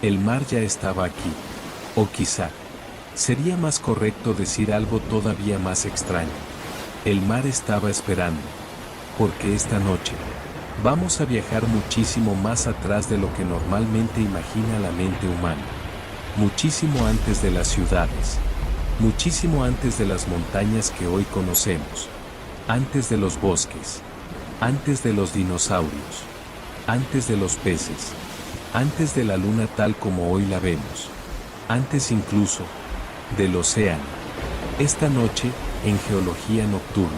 El mar ya estaba aquí. O quizá, sería más correcto decir algo todavía más extraño. El mar estaba esperando. Porque esta noche, vamos a viajar muchísimo más atrás de lo que normalmente imagina la mente humana. Muchísimo antes de las ciudades. Muchísimo antes de las montañas que hoy conocemos. Antes de los bosques. Antes de los dinosaurios. Antes de los peces. Antes de la luna tal como hoy la vemos. Antes incluso del océano. Esta noche, en Geología Nocturna,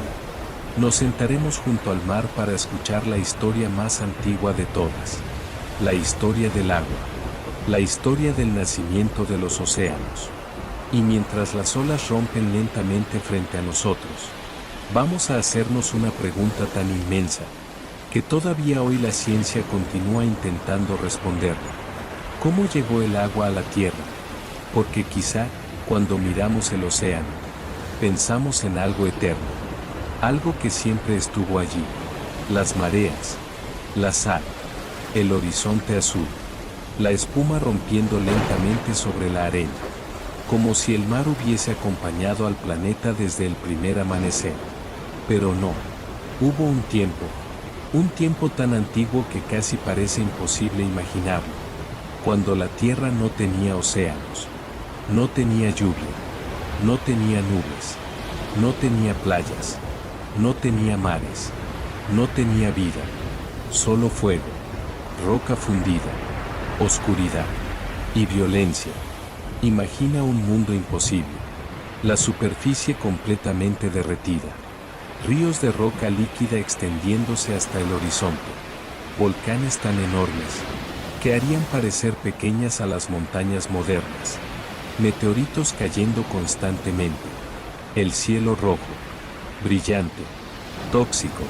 nos sentaremos junto al mar para escuchar la historia más antigua de todas. La historia del agua. La historia del nacimiento de los océanos. Y mientras las olas rompen lentamente frente a nosotros, vamos a hacernos una pregunta tan inmensa, que todavía hoy la ciencia continúa intentando responderla. ¿Cómo llegó el agua a la Tierra? Porque quizá, cuando miramos el océano, pensamos en algo eterno, algo que siempre estuvo allí, las mareas, la sal, el horizonte azul, la espuma rompiendo lentamente sobre la arena, como si el mar hubiese acompañado al planeta desde el primer amanecer. Pero no, hubo un tiempo tan antiguo que casi parece imposible imaginarlo, cuando la Tierra no tenía océanos, no tenía lluvia, no tenía nubes, no tenía playas, no tenía mares, no tenía vida, solo fuego, roca fundida, oscuridad y violencia. Imagina un mundo imposible, la superficie completamente derretida, ríos de roca líquida extendiéndose hasta el horizonte, volcanes tan enormes que harían parecer pequeñas a las montañas modernas, meteoritos cayendo constantemente, el cielo rojo, brillante, tóxico,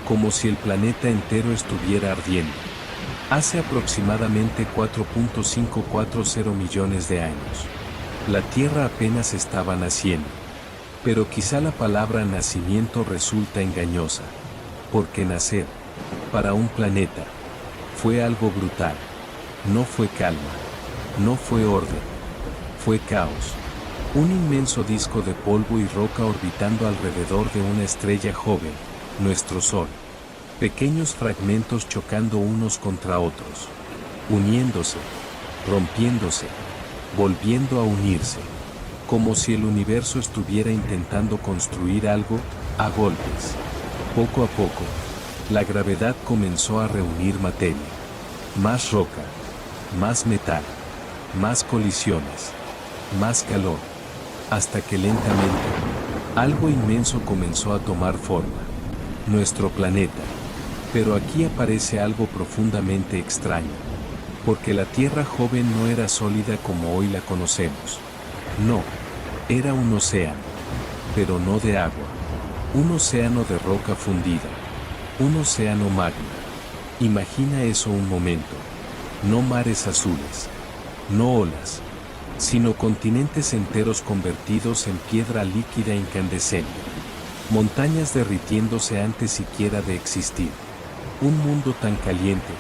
como si el planeta entero estuviera ardiendo. Hace aproximadamente 4.540 millones de años, la Tierra apenas estaba naciendo. Pero quizá la palabra nacimiento resulta engañosa, porque nacer, para un planeta, fue algo brutal. No fue calma, no fue orden, fue caos. Un inmenso disco de polvo y roca orbitando alrededor de una estrella joven, nuestro Sol. Pequeños fragmentos chocando unos contra otros, uniéndose, rompiéndose, volviendo a unirse, como si el universo estuviera intentando construir algo, a golpes. Poco a poco, la gravedad comenzó a reunir materia. Más roca, más metal, más colisiones, más calor, hasta que lentamente, algo inmenso comenzó a tomar forma. Nuestro planeta. Pero aquí aparece algo profundamente extraño, porque la Tierra joven no era sólida como hoy la conocemos. No, era un océano, pero no de agua, un océano de roca fundida, un océano magma. Imagina eso un momento, no mares azules, no olas, sino continentes enteros convertidos en piedra líquida incandescente, montañas derritiéndose antes siquiera de existir. Un mundo tan caliente,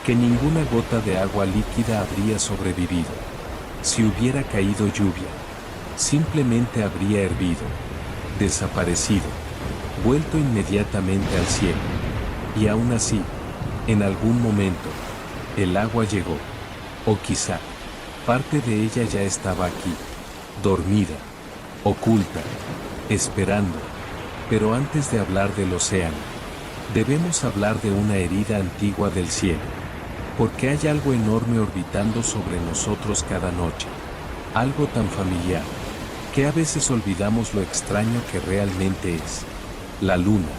que ninguna gota de agua líquida habría sobrevivido. Si hubiera caído lluvia, simplemente habría hervido, desaparecido, vuelto inmediatamente al cielo. Y aún así, en algún momento, el agua llegó, o quizá, parte de ella ya estaba aquí, dormida, oculta, esperando. Pero antes de hablar del océano, debemos hablar de una herida antigua del cielo, porque hay algo enorme orbitando sobre nosotros cada noche, algo tan familiar, que a veces olvidamos lo extraño que realmente es. La luna,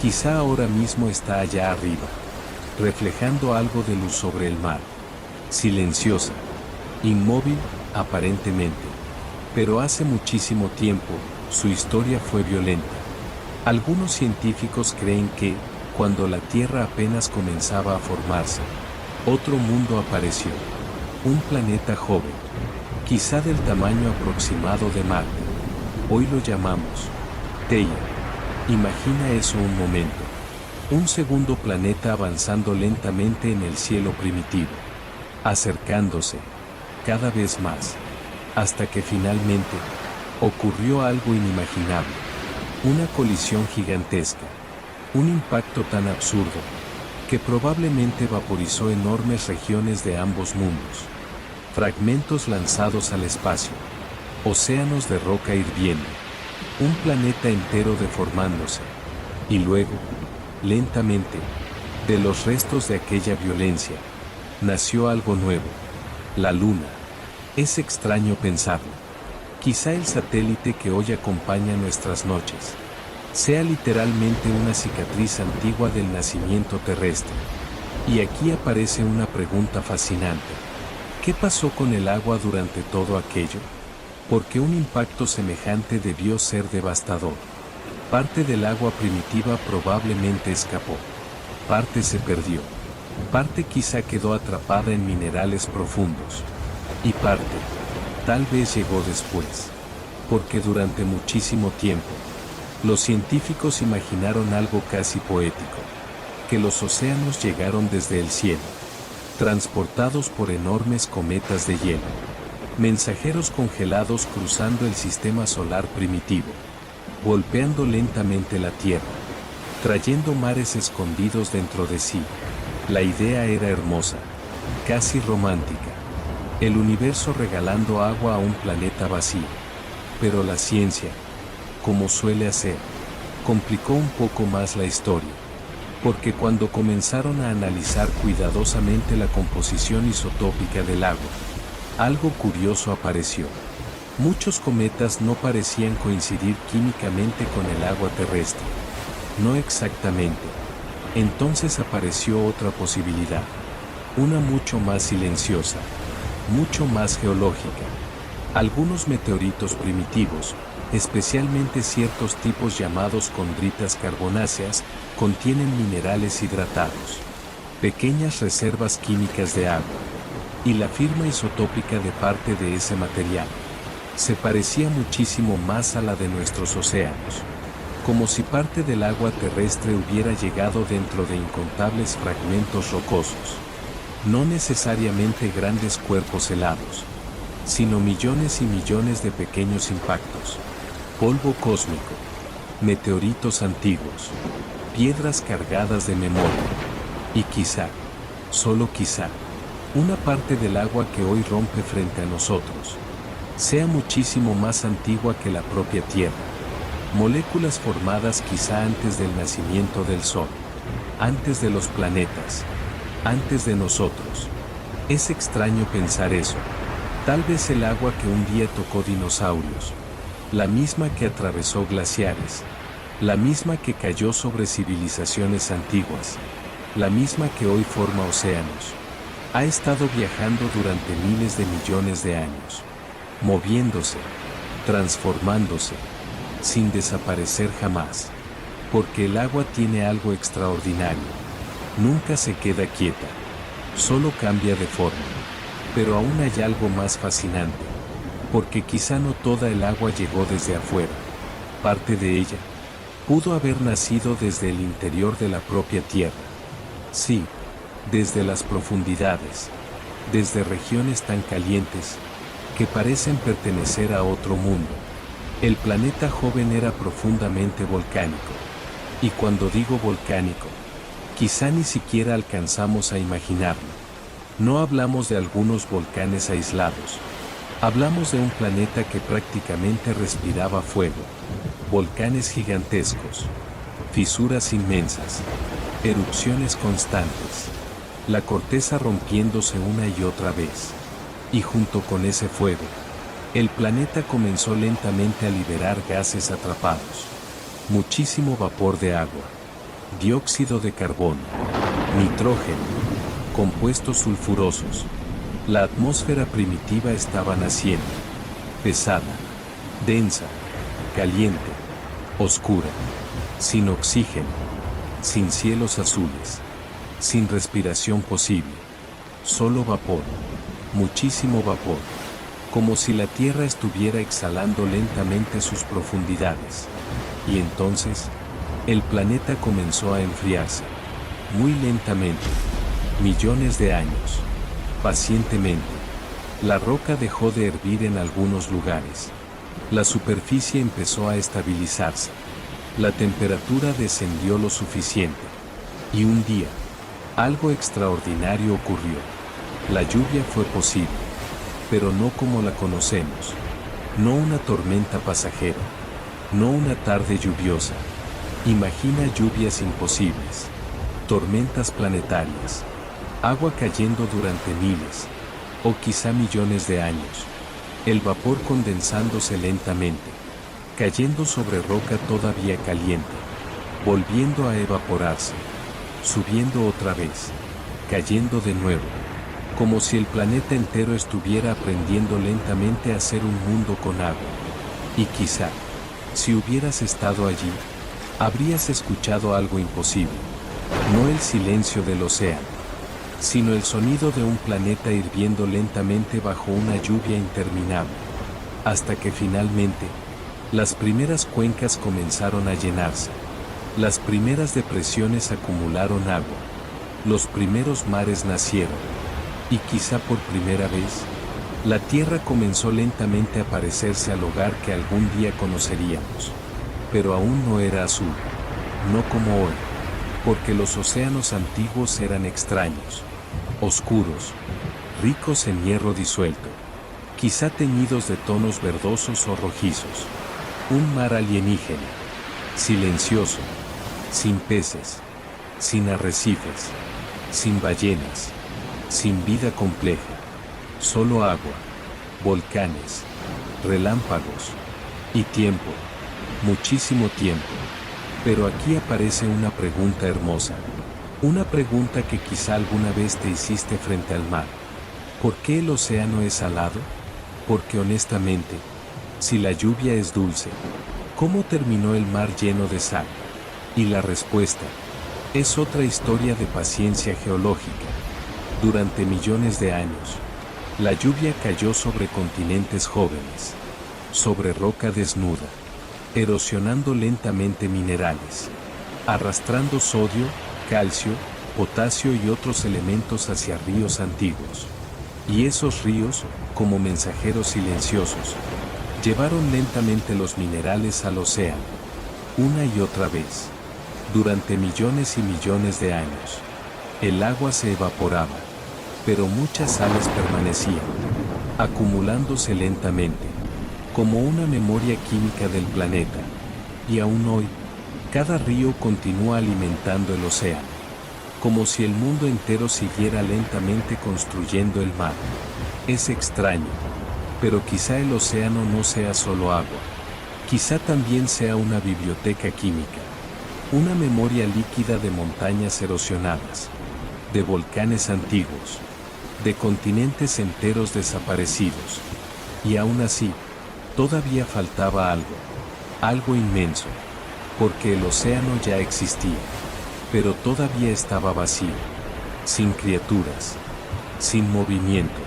quizá ahora mismo está allá arriba, reflejando algo de luz sobre el mar, silenciosa, inmóvil, aparentemente, pero hace muchísimo tiempo, su historia fue violenta. Algunos científicos creen que, cuando la Tierra apenas comenzaba a formarse, otro mundo apareció, un planeta joven, quizá del tamaño aproximado de Marte. Hoy lo llamamos Theia. Imagina eso un momento, un segundo planeta avanzando lentamente en el cielo primitivo. acercándose, cada vez más, hasta que finalmente, ocurrió algo inimaginable. Una colisión gigantesca, un impacto tan absurdo, que probablemente vaporizó enormes regiones de ambos mundos. Fragmentos lanzados al espacio, océanos de roca hirviendo, un planeta entero deformándose, y luego, lentamente, de los restos de aquella violencia, nació algo nuevo, la Luna. Es extraño pensarlo. Quizá el satélite que hoy acompaña nuestras noches sea literalmente una cicatriz antigua del nacimiento terrestre. Y aquí aparece una pregunta fascinante. ¿Qué pasó con el agua durante todo aquello? Porque un impacto semejante debió ser devastador. Parte del agua primitiva probablemente escapó. Parte se perdió. Parte quizá quedó atrapada en minerales profundos. Y parte, tal vez llegó después. Porque durante muchísimo tiempo, los científicos imaginaron algo casi poético. Que los océanos llegaron desde el cielo, transportados por enormes cometas de hielo. Mensajeros congelados cruzando el sistema solar primitivo, golpeando lentamente la Tierra, trayendo mares escondidos dentro de sí. La idea era hermosa, casi romántica. El universo regalando agua a un planeta vacío. Pero la ciencia, como suele hacer, complicó un poco más la historia. Porque cuando comenzaron a analizar cuidadosamente la composición isotópica del agua, algo curioso apareció. Muchos cometas no parecían coincidir químicamente con el agua terrestre. No exactamente. Entonces apareció otra posibilidad. Una mucho más silenciosa, mucho más geológica. Algunos meteoritos primitivos, especialmente ciertos tipos llamados condritas carbonáceas, contienen minerales hidratados, pequeñas reservas químicas de agua, y la firma isotópica de parte de ese material se parecía muchísimo más a la de nuestros océanos, como si parte del agua terrestre hubiera llegado dentro de incontables fragmentos rocosos, no necesariamente grandes cuerpos helados, sino millones y millones de pequeños impactos. Polvo cósmico, meteoritos antiguos, piedras cargadas de memoria, y quizá, solo quizá, una parte del agua que hoy rompe frente a nosotros, sea muchísimo más antigua que la propia Tierra. Moléculas formadas quizá antes del nacimiento del Sol, antes de los planetas, antes de nosotros. Es extraño pensar eso. Tal vez el agua que un día tocó dinosaurios, la misma que atravesó glaciares, la misma que cayó sobre civilizaciones antiguas, la misma que hoy forma océanos, ha estado viajando durante miles de millones de años, moviéndose, transformándose, sin desaparecer jamás, porque el agua tiene algo extraordinario. Nunca se queda quieta, solo cambia de forma. Pero aún hay algo más fascinante, porque quizá no toda el agua llegó desde afuera. Parte de ella pudo haber nacido desde el interior de la propia Tierra. Sí, desde las profundidades, desde regiones tan calientes que parecen pertenecer a otro mundo. El planeta joven era profundamente volcánico. Y cuando digo volcánico, quizá ni siquiera alcanzamos a imaginarlo. No hablamos de algunos volcanes aislados. Hablamos de un planeta que prácticamente respiraba fuego. Volcanes gigantescos. Fisuras inmensas. Erupciones constantes. La corteza rompiéndose una y otra vez. Y junto con ese fuego, el planeta comenzó lentamente a liberar gases atrapados. Muchísimo vapor de agua. Dióxido de carbono. Nitrógeno. Compuestos sulfurosos. La atmósfera primitiva estaba naciendo. Pesada. Densa. Caliente. Oscura. Sin oxígeno. Sin cielos azules. Sin respiración posible. Solo vapor. Muchísimo vapor. Como si la Tierra estuviera exhalando lentamente sus profundidades. Y entonces, el planeta comenzó a enfriarse. Muy lentamente. Millones de años. pacientemente. La roca dejó de hervir en algunos lugares. La superficie empezó a estabilizarse. La temperatura descendió lo suficiente. Y un día, algo extraordinario ocurrió. La lluvia fue posible, pero no como la conocemos. No una tormenta pasajera, no una tarde lluviosa. Imagina lluvias imposibles, tormentas planetarias, agua cayendo durante miles, o quizá millones de años. El vapor condensándose lentamente, cayendo sobre roca todavía caliente, volviendo a evaporarse, subiendo otra vez, cayendo de nuevo, como si el planeta entero estuviera aprendiendo lentamente a hacer un mundo con agua. Y quizá, si hubieras estado allí, habrías escuchado algo imposible, no el silencio del océano, sino el sonido de un planeta hirviendo lentamente bajo una lluvia interminable, hasta que finalmente, las primeras cuencas comenzaron a llenarse, las primeras depresiones acumularon agua, los primeros mares nacieron, y quizá por primera vez, la Tierra comenzó lentamente a parecerse al hogar que algún día conoceríamos, pero aún no era azul, no como hoy, porque los océanos antiguos eran extraños, oscuros, ricos en hierro disuelto, quizá teñidos de tonos verdosos o rojizos. Un mar alienígena, silencioso, sin peces, sin arrecifes, sin ballenas, sin vida compleja, solo agua, volcanes, relámpagos y tiempo, muchísimo tiempo. Pero aquí aparece una pregunta hermosa, una pregunta que quizá alguna vez te hiciste frente al mar. ¿Por qué el océano es salado? Porque honestamente, si la lluvia es dulce, ¿cómo terminó el mar lleno de sal? Y la respuesta es otra historia de paciencia geológica. Durante millones de años, la lluvia cayó sobre continentes jóvenes, sobre roca desnuda, erosionando lentamente minerales, arrastrando sodio, calcio, potasio y otros elementos hacia ríos antiguos. Y esos ríos, como mensajeros silenciosos, llevaron lentamente los minerales al océano, una y otra vez. Durante millones y millones de años, el agua se evaporaba, pero muchas sales permanecían, acumulándose lentamente, como una memoria química del planeta. Y aún hoy, cada río continúa alimentando el océano, como si el mundo entero siguiera lentamente construyendo el mar. Es extraño, pero quizá el océano no sea solo agua, quizá también sea una biblioteca química, una memoria líquida de montañas erosionadas, de volcanes antiguos, de continentes enteros desaparecidos. Y aún así, todavía faltaba algo, algo inmenso, porque el océano ya existía, pero todavía estaba vacío, sin criaturas, sin movimiento,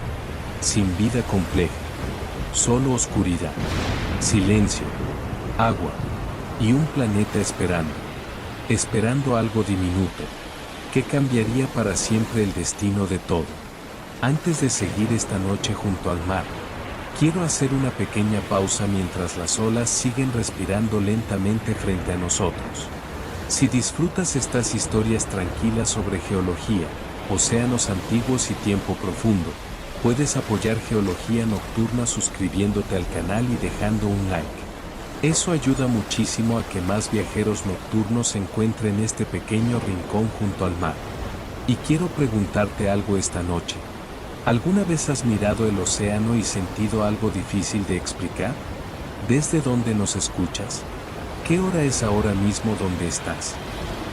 sin vida compleja, solo oscuridad, silencio, agua, y un planeta esperando algo diminuto, que cambiaría para siempre el destino de todo. Antes de seguir esta noche junto al mar, quiero hacer una pequeña pausa mientras las olas siguen respirando lentamente frente a nosotros. Si disfrutas estas historias tranquilas sobre geología, océanos antiguos y tiempo profundo, puedes apoyar Geología Nocturna suscribiéndote al canal y dejando un like. Eso ayuda muchísimo a que más viajeros nocturnos encuentren este pequeño rincón junto al mar. Y quiero preguntarte algo esta noche. ¿Alguna vez has mirado el océano y sentido algo difícil de explicar? ¿Desde dónde nos escuchas? ¿Qué hora es ahora mismo donde estás?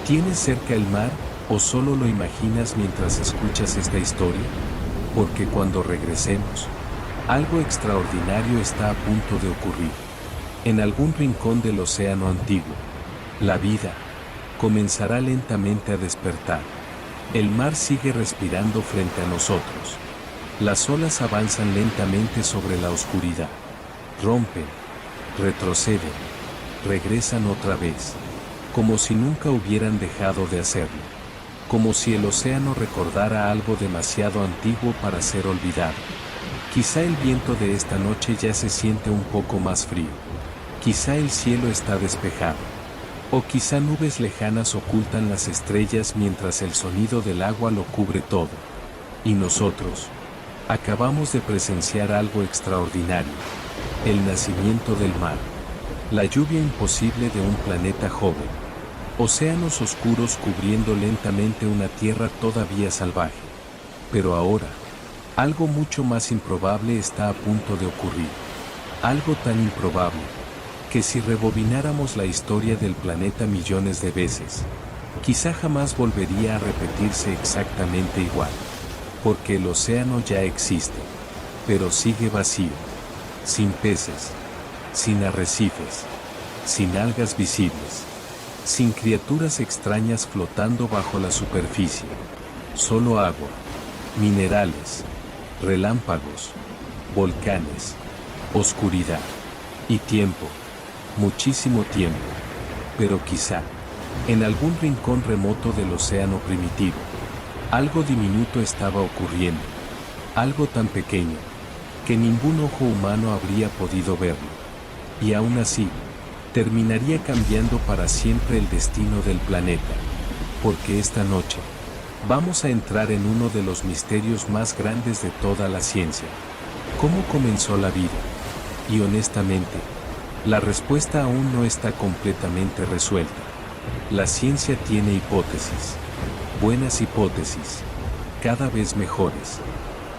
¿Tienes cerca el mar o solo lo imaginas mientras escuchas esta historia? Porque cuando regresemos, algo extraordinario está a punto de ocurrir. En algún rincón del océano antiguo, la vida comenzará lentamente a despertar. El mar sigue respirando frente a nosotros. Las olas avanzan lentamente sobre la oscuridad. Rompen, retroceden, regresan otra vez, como si nunca hubieran dejado de hacerlo. como si el océano recordara algo demasiado antiguo para ser olvidado. Quizá el viento de esta noche ya se siente un poco más frío. Quizá el cielo está despejado. O quizá nubes lejanas ocultan las estrellas mientras el sonido del agua lo cubre todo. Y nosotros acabamos de presenciar algo extraordinario. El nacimiento del mar. La lluvia imposible de un planeta joven. Océanos oscuros cubriendo lentamente una tierra todavía salvaje. Pero ahora, algo mucho más improbable está a punto de ocurrir. Algo tan improbable, que si rebobináramos la historia del planeta millones de veces, quizá jamás volvería a repetirse exactamente igual. Porque el océano ya existe, pero sigue vacío, sin peces, sin arrecifes, sin algas visibles, sin criaturas extrañas flotando bajo la superficie, solo agua, minerales, relámpagos, volcanes, oscuridad y tiempo, muchísimo tiempo, pero quizá, en algún rincón remoto del océano primitivo, algo diminuto estaba ocurriendo, algo tan pequeño, que ningún ojo humano habría podido verlo, y aún así, terminaría cambiando para siempre el destino del planeta, porque esta noche, vamos a entrar en uno de los misterios más grandes de toda la ciencia. ¿Cómo comenzó la vida? Y honestamente, la respuesta aún no está completamente resuelta. La ciencia tiene hipótesis, buenas hipótesis, cada vez mejores,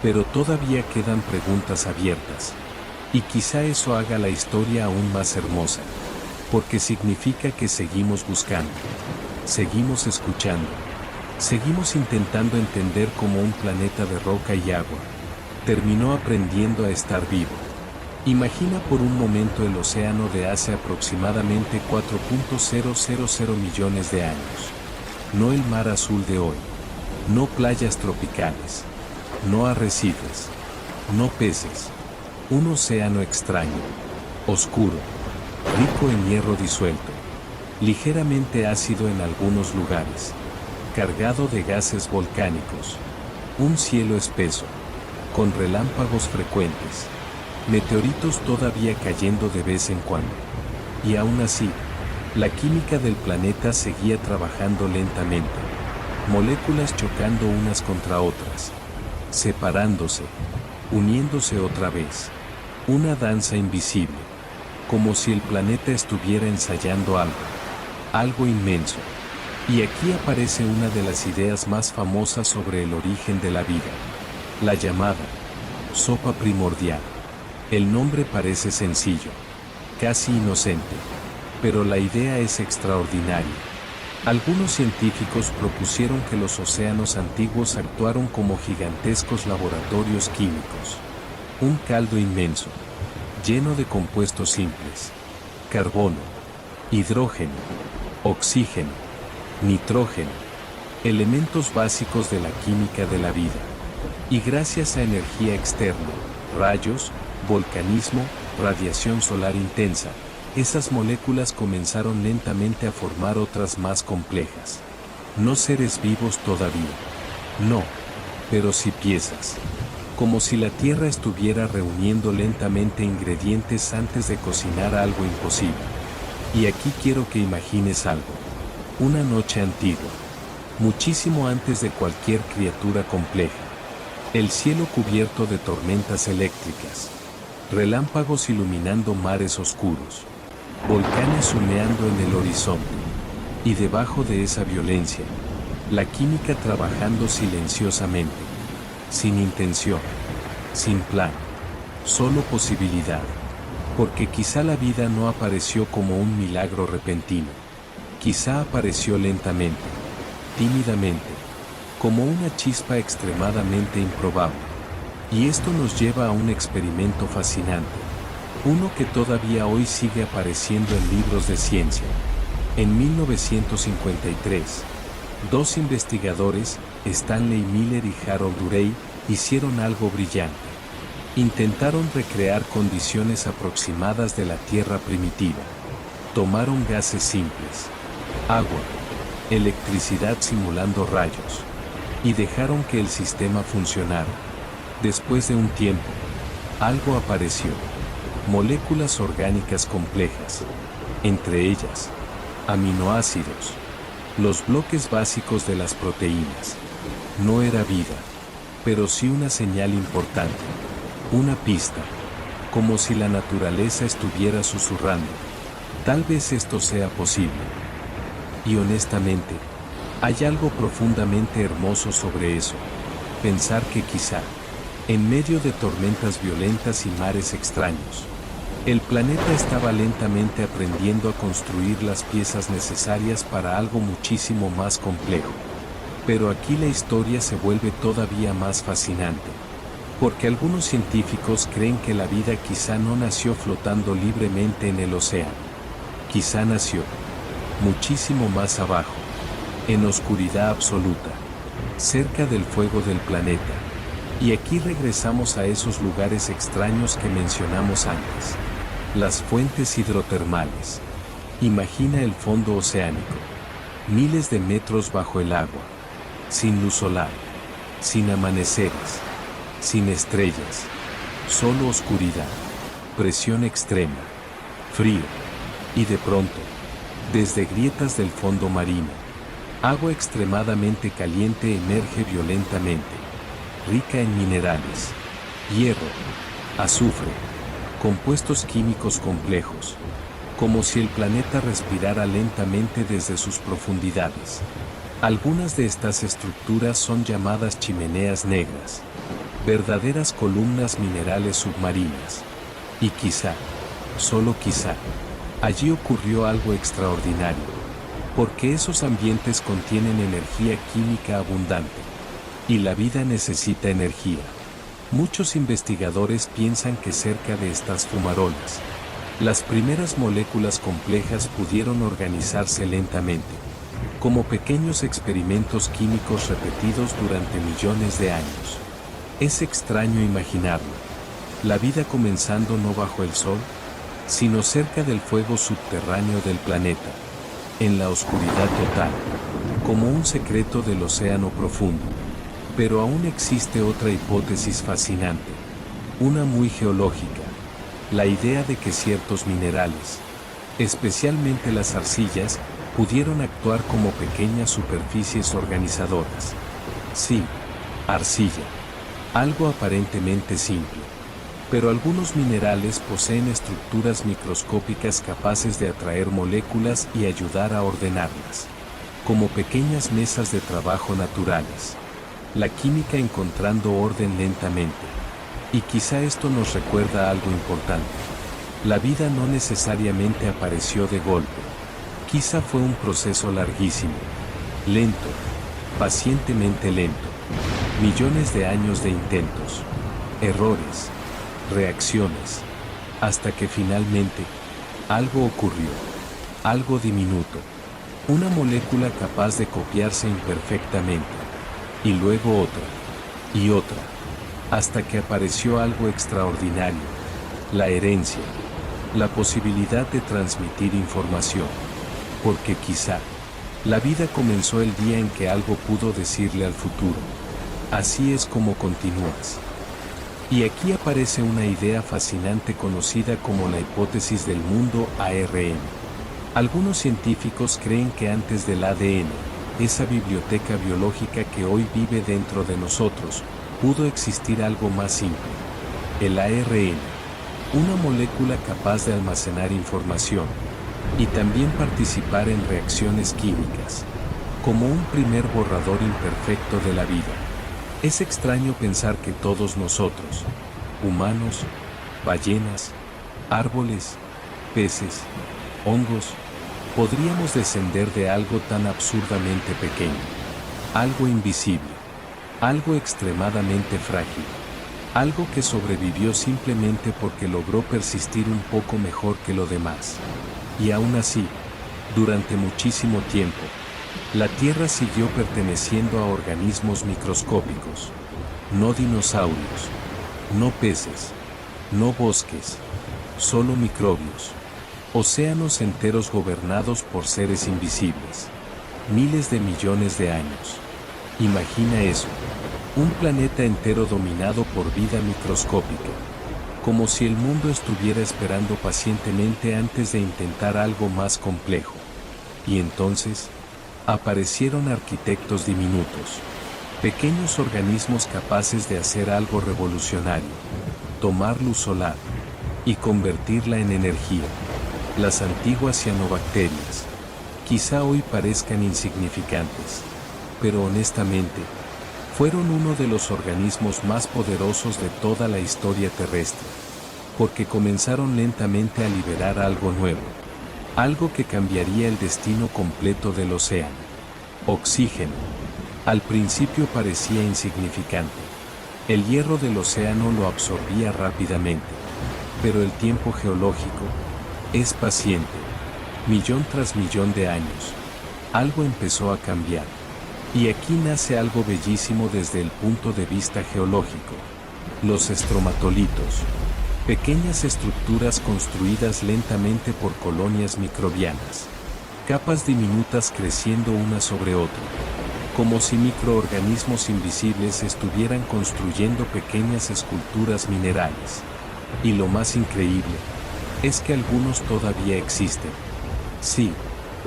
pero todavía quedan preguntas abiertas. Y quizá eso haga la historia aún más hermosa, porque significa que seguimos buscando, seguimos escuchando, seguimos intentando entender cómo un planeta de roca y agua terminó aprendiendo a estar vivo. Imagina por un momento el océano de hace aproximadamente 4.000 millones de años. No el mar azul de hoy, no playas tropicales, no arrecifes, no peces, un océano extraño, oscuro, rico en hierro disuelto, ligeramente ácido en algunos lugares, cargado de gases volcánicos, un cielo espeso, con relámpagos frecuentes, meteoritos todavía cayendo de vez en cuando. Y aún así, la química del planeta seguía trabajando lentamente, moléculas chocando unas contra otras, separándose, uniéndose otra vez, una danza invisible, como si el planeta estuviera ensayando algo inmenso. Y aquí aparece una de las ideas más famosas sobre el origen de la vida, la llamada sopa primordial. El nombre parece sencillo, casi inocente, pero la idea es extraordinaria. Algunos científicos propusieron que los océanos antiguos actuaron como gigantescos laboratorios químicos. Un caldo inmenso, lleno de compuestos simples, carbono, hidrógeno, oxígeno, nitrógeno, elementos básicos de la química de la vida. Y gracias a energía externa, rayos, volcanismo, radiación solar intensa, esas moléculas comenzaron lentamente a formar otras más complejas. No seres vivos todavía. No, pero sí piezas. Como si la Tierra estuviera reuniendo lentamente ingredientes antes de cocinar algo imposible. Y aquí quiero que imagines algo. Una noche antigua. Muchísimo antes de cualquier criatura compleja. El cielo cubierto de tormentas eléctricas. Relámpagos iluminando mares oscuros. Volcanes humeando en el horizonte. Y debajo de esa violencia, la química trabajando silenciosamente. Sin intención. Sin plan. Solo posibilidad. Porque quizá la vida no apareció como un milagro repentino. Quizá apareció lentamente, tímidamente, como una chispa extremadamente improbable. Y esto nos lleva a un experimento fascinante. Uno que todavía hoy sigue apareciendo en libros de ciencia. En 1953, dos investigadores, Stanley Miller y Harold Urey, hicieron algo brillante. Intentaron recrear condiciones aproximadas de la Tierra primitiva. Tomaron gases simples, agua, electricidad simulando rayos, y dejaron que el sistema funcionara. Después de un tiempo, algo apareció, moléculas orgánicas complejas, entre ellas, aminoácidos, los bloques básicos de las proteínas. No era vida, pero sí una señal importante, una pista, como si la naturaleza estuviera susurrando. Tal vez esto sea posible. Y honestamente, hay algo profundamente hermoso sobre eso. Pensar que quizá, en medio de tormentas violentas y mares extraños, el planeta estaba lentamente aprendiendo a construir las piezas necesarias para algo muchísimo más complejo. Pero aquí la historia se vuelve todavía más fascinante, porque algunos científicos creen que la vida quizá no nació flotando libremente en el océano. Quizá nació muchísimo más abajo, en oscuridad absoluta, cerca del fuego del planeta. Y aquí regresamos a esos lugares extraños que mencionamos antes. Las fuentes hidrotermales. Imagina el fondo oceánico, miles de metros bajo el agua, sin luz solar, sin amaneceres, sin estrellas, solo oscuridad, presión extrema, frío, y de pronto, desde grietas del fondo marino, agua extremadamente caliente emerge violentamente, rica en minerales, hierro, azufre, compuestos químicos complejos, como si el planeta respirara lentamente desde sus profundidades. Algunas de estas estructuras son llamadas chimeneas negras, verdaderas columnas minerales submarinas. Y quizá, solo quizá, allí ocurrió algo extraordinario, porque esos ambientes contienen energía química abundante, y la vida necesita energía. Muchos investigadores piensan que cerca de estas fumarolas, las primeras moléculas complejas pudieron organizarse lentamente, como pequeños experimentos químicos repetidos durante millones de años. Es extraño imaginarlo, la vida comenzando no bajo el sol, sino cerca del fuego subterráneo del planeta, en la oscuridad total, como un secreto del océano profundo. Pero aún existe otra hipótesis fascinante, una muy geológica, la idea de que ciertos minerales, especialmente las arcillas, pudieron actuar como pequeñas superficies organizadoras. Sí, arcilla, algo aparentemente simple. Pero algunos minerales poseen estructuras microscópicas capaces de atraer moléculas y ayudar a ordenarlas, como pequeñas mesas de trabajo naturales. La química encontrando orden lentamente. Y quizá esto nos recuerda algo importante. La vida no necesariamente apareció de golpe. Quizá fue un proceso larguísimo, lento, pacientemente lento. Millones de años de intentos, errores, reacciones, hasta que finalmente, algo ocurrió, algo diminuto, una molécula capaz de copiarse imperfectamente, y luego otra, y otra, hasta que apareció algo extraordinario, la herencia, la posibilidad de transmitir información, porque quizá, la vida comenzó el día en que algo pudo decirle al futuro, así es como continúas. Y aquí aparece una idea fascinante conocida como la hipótesis del mundo ARN. Algunos científicos creen que antes del ADN, esa biblioteca biológica que hoy vive dentro de nosotros, pudo existir algo más simple. El ARN, una molécula capaz de almacenar información, y también participar en reacciones químicas, como un primer borrador imperfecto de la vida. Es extraño pensar que todos nosotros, humanos, ballenas, árboles, peces, hongos, podríamos descender de algo tan absurdamente pequeño, algo invisible, algo extremadamente frágil, algo que sobrevivió simplemente porque logró persistir un poco mejor que lo demás. Y aún así, durante muchísimo tiempo, la Tierra siguió perteneciendo a organismos microscópicos, no dinosaurios, no peces, no bosques, solo microbios, océanos enteros gobernados por seres invisibles. miles de millones de años. Imagina eso, un planeta entero dominado por vida microscópica, como si el mundo estuviera esperando pacientemente antes de intentar algo más complejo. Y entonces, aparecieron arquitectos diminutos, pequeños organismos capaces de hacer algo revolucionario, tomar luz solar y convertirla en energía. Las antiguas cianobacterias, quizá hoy parezcan insignificantes, pero honestamente, fueron uno de los organismos más poderosos de toda la historia terrestre, porque comenzaron lentamente a liberar algo nuevo, algo que cambiaría el destino completo del océano. Oxígeno. Al principio parecía insignificante. El hierro del océano lo absorbía rápidamente, pero el tiempo geológico es paciente. Millón tras millón de años, algo empezó a cambiar. Y aquí nace algo bellísimo desde el punto de vista geológico. Los estromatolitos. Pequeñas estructuras construidas lentamente por colonias microbianas. Capas diminutas creciendo una sobre otra. Como si microorganismos invisibles estuvieran construyendo pequeñas esculturas minerales. Y lo más increíble es que algunos todavía existen. Sí,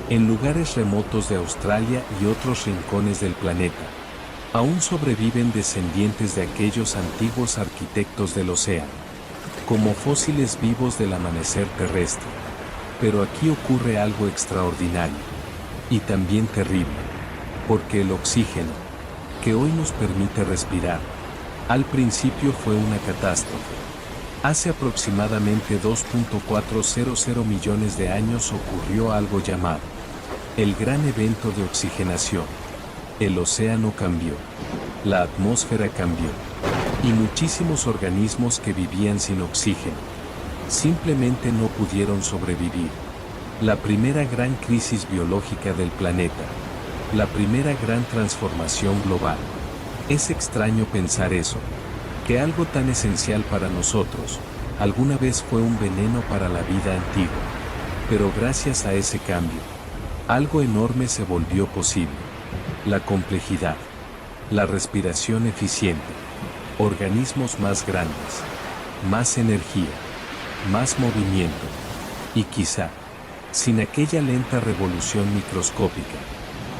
en lugares remotos de Australia y otros rincones del planeta, aún sobreviven descendientes de aquellos antiguos arquitectos del océano, como fósiles vivos del amanecer terrestre. Pero aquí ocurre algo extraordinario, y también terrible, porque el oxígeno, que hoy nos permite respirar, al principio fue una catástrofe. Hace aproximadamente 2.400 millones de años ocurrió algo llamado el gran evento de oxigenación. El océano cambió, la atmósfera cambió, y muchísimos organismos que vivían sin oxígeno simplemente no pudieron sobrevivir. La primera gran crisis biológica del planeta, la primera gran transformación global. Es extraño pensar eso, que algo tan esencial para nosotros, alguna vez fue un veneno para la vida antigua. Pero gracias a ese cambio, algo enorme se volvió posible. La complejidad, la respiración eficiente, organismos más grandes, más energía, más movimiento, y quizá, sin aquella lenta revolución microscópica,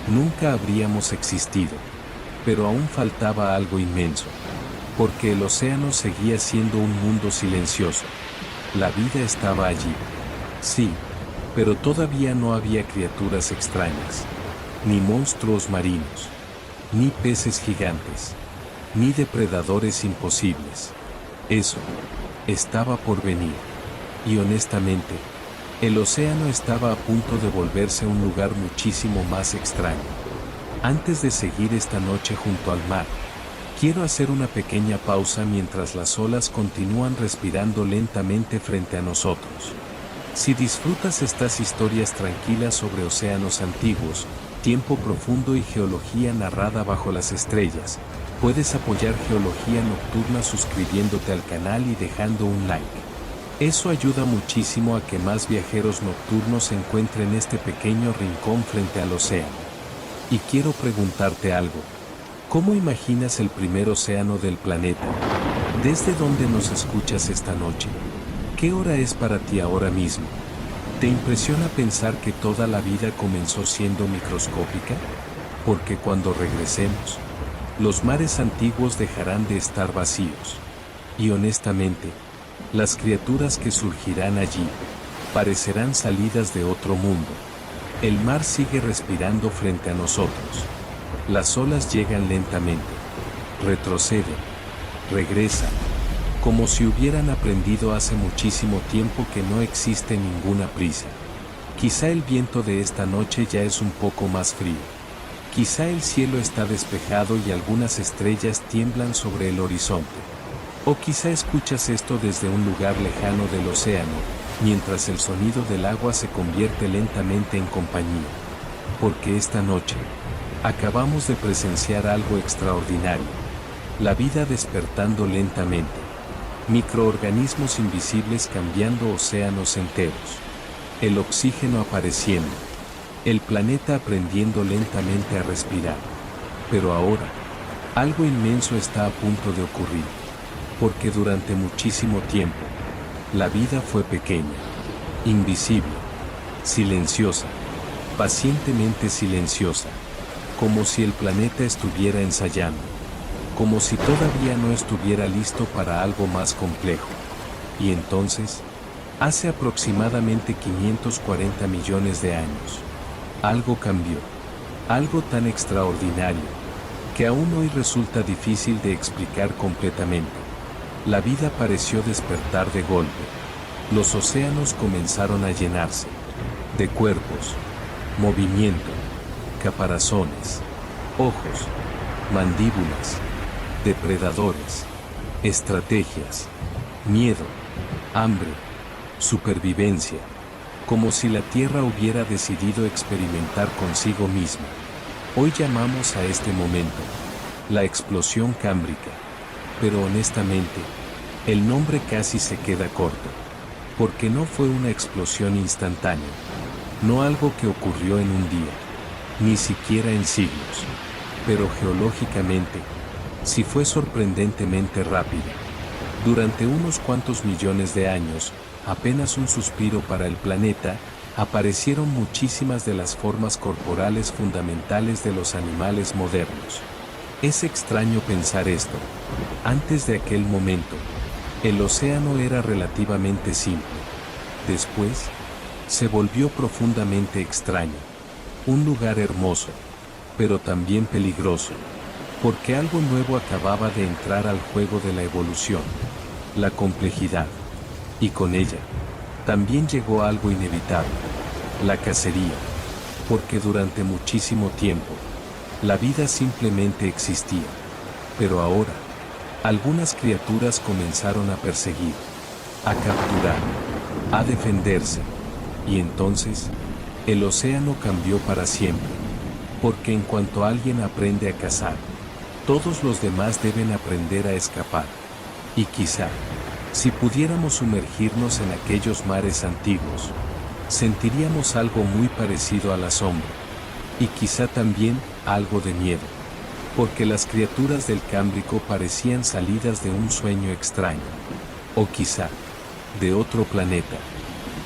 nunca habríamos existido. Pero aún faltaba algo inmenso, porque el océano seguía siendo un mundo silencioso. La vida estaba allí. Sí, pero todavía no había criaturas extrañas, ni monstruos marinos, ni peces gigantes, ni depredadores imposibles. Eso estaba por venir. Y honestamente, el océano estaba a punto de volverse un lugar muchísimo más extraño. Antes de seguir esta noche junto al mar, quiero hacer una pequeña pausa mientras las olas continúan respirando lentamente frente a nosotros. Si disfrutas estas historias tranquilas sobre océanos antiguos, tiempo profundo y geología narrada bajo las estrellas, puedes apoyar Geología Nocturna suscribiéndote al canal y dejando un like. Eso ayuda muchísimo a que más viajeros nocturnos encuentren este pequeño rincón frente al océano. Y quiero preguntarte algo. ¿Cómo imaginas el primer océano del planeta? ¿Desde dónde nos escuchas esta noche? ¿Qué hora es para ti ahora mismo? ¿Te impresiona pensar que toda la vida comenzó siendo microscópica? Porque cuando regresemos, los mares antiguos dejarán de estar vacíos. Y honestamente, las criaturas que surgirán allí parecerán salidas de otro mundo. El mar sigue respirando frente a nosotros. Las olas llegan lentamente, retroceden, regresan, como si hubieran aprendido hace muchísimo tiempo que no existe ninguna prisa. Quizá el viento de esta noche ya es un poco más frío. Quizá el cielo está despejado y algunas estrellas tiemblan sobre el horizonte. O quizá escuchas esto desde un lugar lejano del océano, mientras el sonido del agua se convierte lentamente en compañía. Porque esta noche, acabamos de presenciar algo extraordinario. La vida despertando lentamente. Microorganismos invisibles cambiando océanos enteros. El oxígeno apareciendo. el planeta aprendiendo lentamente a respirar. Pero ahora, algo inmenso está a punto de ocurrir, porque durante muchísimo tiempo, la vida fue pequeña, invisible, silenciosa, pacientemente silenciosa, como si el planeta estuviera ensayando, como si todavía no estuviera listo para algo más complejo. Y entonces, hace aproximadamente 540 millones de años, algo cambió, algo tan extraordinario, que aún hoy resulta difícil de explicar completamente. La vida pareció despertar de golpe. Los océanos comenzaron a llenarse de cuerpos, movimiento, caparazones, ojos, mandíbulas, depredadores, estrategias, miedo, hambre, supervivencia, como si la Tierra hubiera decidido experimentar consigo misma. Hoy llamamos a este momento la explosión cámbrica, pero honestamente, el nombre casi se queda corto, porque no fue una explosión instantánea, no algo que ocurrió en un día, ni siquiera en siglos, pero geológicamente, sí fue sorprendentemente rápida. Durante unos cuantos millones de años, apenas un suspiro para el planeta, aparecieron muchísimas de las formas corporales fundamentales de los animales modernos. Es extraño pensar esto. Antes de aquel momento, el océano era relativamente simple. Después, se volvió profundamente extraño. Un lugar hermoso, pero también peligroso, porque algo nuevo acababa de entrar al juego de la evolución, la complejidad. Y con ella, también llegó algo inevitable, la cacería, porque durante muchísimo tiempo, la vida simplemente existía. Pero ahora, algunas criaturas comenzaron a perseguir, a capturar, a defenderse. Y entonces, el océano cambió para siempre, porque en cuanto alguien aprende a cazar, todos los demás deben aprender a escapar. Y quizá, si pudiéramos sumergirnos en aquellos mares antiguos, sentiríamos algo muy parecido al asombro, y quizá también algo de miedo, porque las criaturas del Cámbrico parecían salidas de un sueño extraño, o quizá, de otro planeta.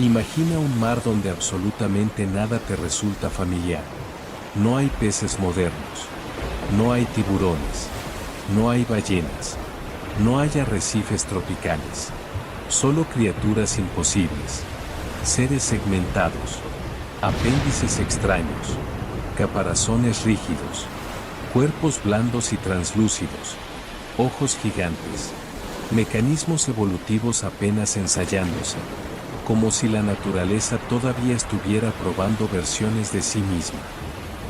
Imagina un mar donde absolutamente nada te resulta familiar. No hay peces modernos, no hay tiburones, no hay ballenas, no hay arrecifes tropicales, solo criaturas imposibles, seres segmentados, apéndices extraños, caparazones rígidos, cuerpos blandos y translúcidos, ojos gigantes, mecanismos evolutivos apenas ensayándose, como si la naturaleza todavía estuviera probando versiones de sí misma.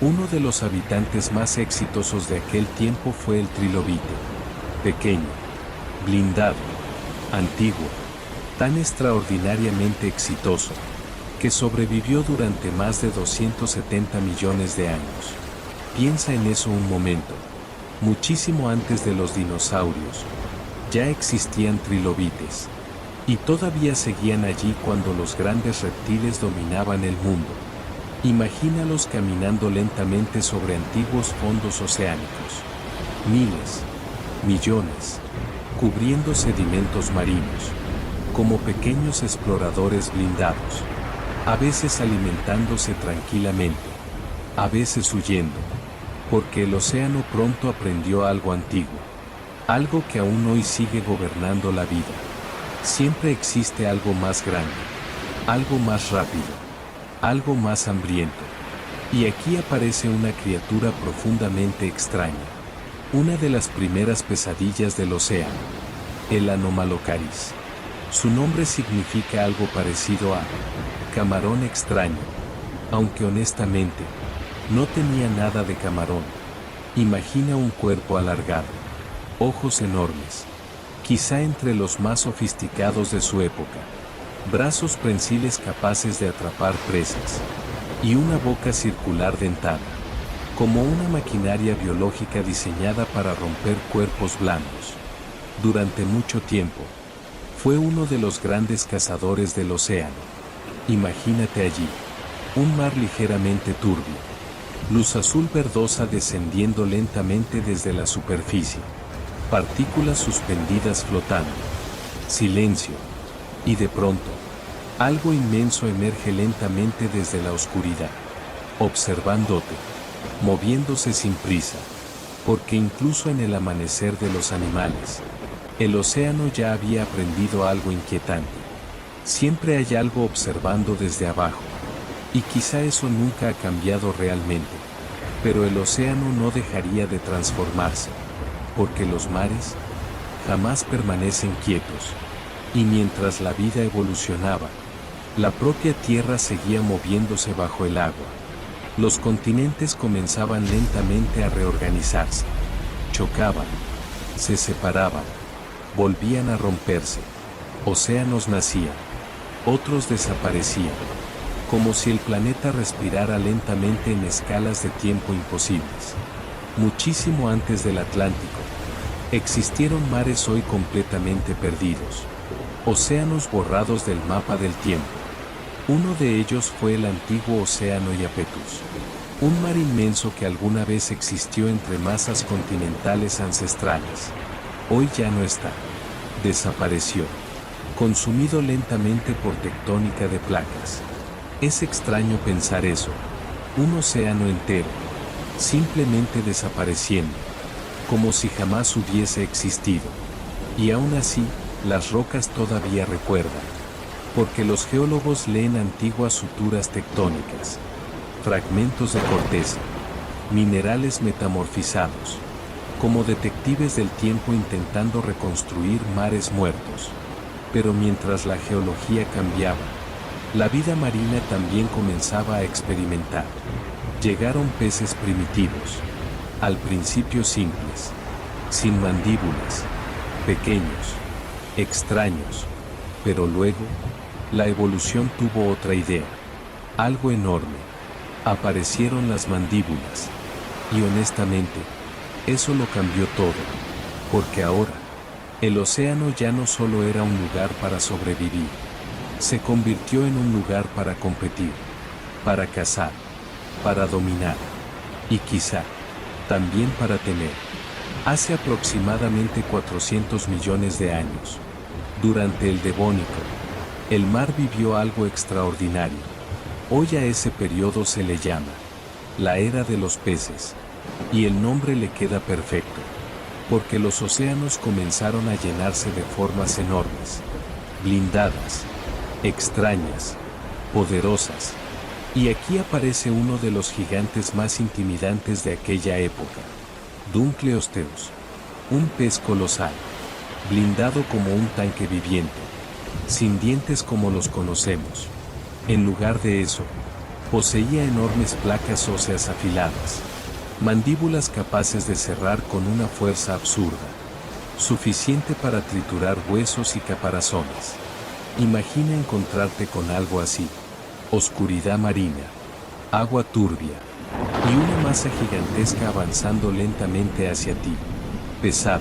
Uno de los habitantes más exitosos de aquel tiempo fue el trilobite, pequeño, blindado, antiguo, tan extraordinariamente exitoso, que sobrevivió durante más de 270 millones de años. Piensa en eso un momento. Muchísimo antes de los dinosaurios, ya existían trilobites, y todavía seguían allí cuando los grandes reptiles dominaban el mundo. Imagínalos caminando lentamente sobre antiguos fondos oceánicos. Miles, millones, cubriendo sedimentos marinos, como pequeños exploradores blindados, a veces alimentándose tranquilamente, a veces huyendo, porque el océano pronto aprendió algo antiguo, algo que aún hoy sigue gobernando la vida. Siempre existe algo más grande, algo más rápido, algo más hambriento. Y aquí aparece una criatura profundamente extraña, una de las primeras pesadillas del océano, el Anomalocaris. Su nombre significa algo parecido a camarón extraño, aunque honestamente, no tenía nada de camarón. Imagina un cuerpo alargado, ojos enormes, quizá entre los más sofisticados de su época, brazos prensiles capaces de atrapar presas, y una boca circular dentada, como una maquinaria biológica diseñada para romper cuerpos blandos. Durante mucho tiempo, fue uno de los grandes cazadores del océano. Imagínate allí, Un mar ligeramente turbio. Luz azul verdosa descendiendo lentamente desde la superficie. Partículas suspendidas flotando. Silencio. Y de pronto, algo inmenso emerge lentamente desde la oscuridad, observándote, moviéndose sin prisa, porque incluso en el amanecer de los animales, el océano ya había aprendido algo inquietante. Siempre hay algo observando desde abajo, y quizá eso nunca ha cambiado realmente, pero el océano no dejaría de transformarse, porque los mares jamás permanecen quietos, y mientras la vida evolucionaba, la propia Tierra seguía moviéndose bajo el agua. Los continentes comenzaban lentamente a reorganizarse, chocaban, se separaban, volvían a romperse, océanos nacían, otros desaparecían, como si el planeta respirara lentamente en escalas de tiempo imposibles. Muchísimo antes del Atlántico, existieron mares hoy completamente perdidos, océanos borrados del mapa del tiempo. Uno de ellos fue el antiguo océano Iapetus, un mar inmenso que alguna vez existió entre masas continentales ancestrales. Hoy ya no está. Desapareció, consumido lentamente por tectónica de placas. Es extraño pensar eso, un océano entero, simplemente desapareciendo, como si jamás hubiese existido. Y aún así, las rocas todavía recuerdan, porque los geólogos leen antiguas suturas tectónicas, fragmentos de corteza, minerales metamorfizados, como detectives del tiempo intentando reconstruir mares muertos. Pero mientras la geología cambiaba, la vida marina también comenzaba a experimentar. Llegaron peces primitivos, al principio simples, sin mandíbulas, pequeños, extraños, pero luego, la evolución tuvo otra idea, algo enorme. Aparecieron las mandíbulas, y honestamente, eso lo cambió todo, porque ahora, el océano ya no solo era un lugar para sobrevivir, se convirtió en un lugar para competir, para cazar, para dominar, y quizá, también para temer. Hace aproximadamente 400 millones de años, durante el Devónico, el mar vivió algo extraordinario. Hoy a ese periodo se le llama la era de los peces, y el nombre le queda perfecto, porque los océanos comenzaron a llenarse de formas enormes, blindadas, extrañas, poderosas. Y aquí aparece uno de los gigantes más intimidantes de aquella época, Dunkleosteus, un pez colosal, blindado como un tanque viviente, sin dientes como los conocemos. En lugar de eso, poseía enormes placas óseas afiladas, mandíbulas capaces de cerrar con una fuerza absurda, suficiente para triturar huesos y caparazones. Imagina encontrarte con algo así: oscuridad marina, agua turbia, y una masa gigantesca avanzando lentamente hacia ti, pesada,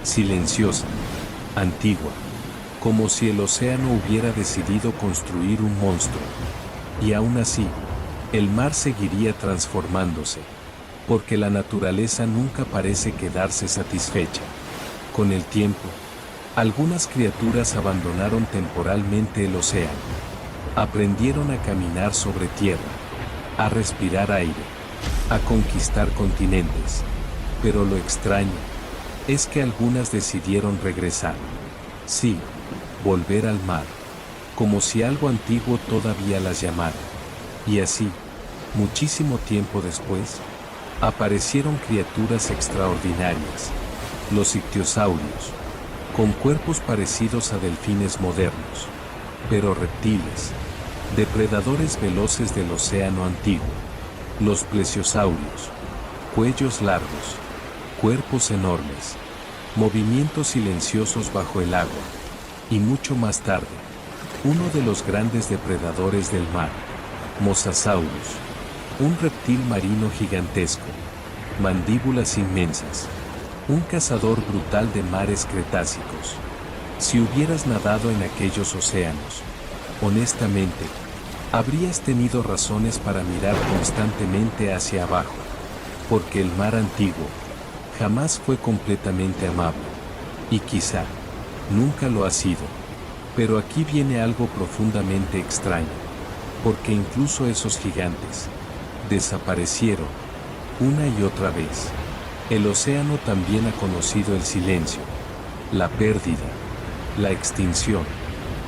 silenciosa, antigua, como si el océano hubiera decidido construir un monstruo. Y aún así, el mar seguiría transformándose, porque la naturaleza nunca parece quedarse satisfecha. Con el tiempo, algunas criaturas abandonaron temporalmente el océano, aprendieron a caminar sobre tierra, a respirar aire, a conquistar continentes, pero lo extraño es que algunas decidieron regresar. Sí, volver al mar, como si algo antiguo todavía las llamara. Y así, muchísimo tiempo después, aparecieron criaturas extraordinarias, los ictiosaurios, con cuerpos parecidos a delfines modernos, pero reptiles, depredadores veloces del océano antiguo, los plesiosaurios, cuellos largos, cuerpos enormes, movimientos silenciosos bajo el agua, y mucho más tarde, uno de los grandes depredadores del mar, Mosasaurus, un reptil marino gigantesco, mandíbulas inmensas, un cazador brutal de mares cretácicos. Si hubieras nadado en aquellos océanos, honestamente, Habrías tenido razones para mirar constantemente hacia abajo, porque el mar antiguo jamás fue completamente amable, y quizá nunca lo ha sido. Pero aquí viene algo profundamente extraño, porque incluso esos gigantes desaparecieron una y otra vez. El océano también ha conocido el silencio, la pérdida, la extinción.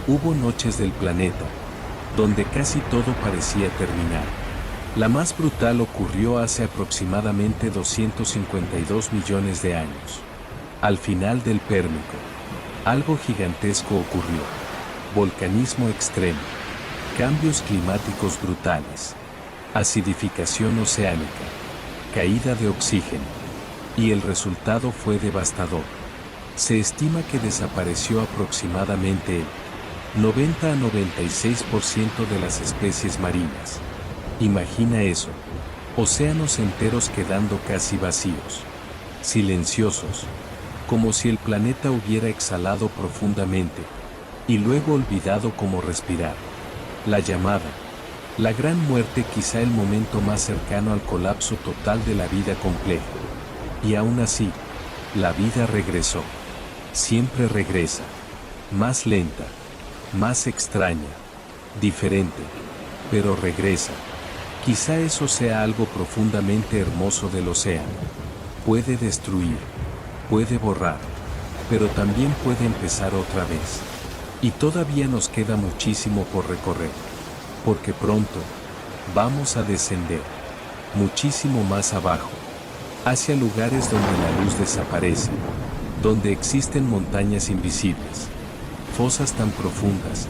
Hubo noches del planeta donde casi todo parecía terminar. La más brutal ocurrió hace aproximadamente 252 millones de años. Al final del Pérmico, algo gigantesco ocurrió. Volcanismo extremo, cambios climáticos brutales, acidificación oceánica, caída de oxígeno, y el resultado fue devastador. Se estima que desapareció aproximadamente el 90 a 96% de las especies marinas. Imagina eso, océanos enteros quedando casi vacíos, silenciosos, como si el planeta hubiera exhalado profundamente, y luego olvidado cómo respirar. La llamada, la gran muerte, quizá el momento más cercano al colapso total de la vida compleja. Y aún así, la vida regresó. Siempre regresa, más lenta, más extraña, diferente, pero regresa. Quizá eso sea algo profundamente hermoso del océano. Puede destruir, puede borrar, pero también puede empezar otra vez. Y todavía nos queda muchísimo por recorrer, porque pronto vamos a descender muchísimo más abajo, hacia lugares donde la luz desaparece, donde existen montañas invisibles, fosas tan profundas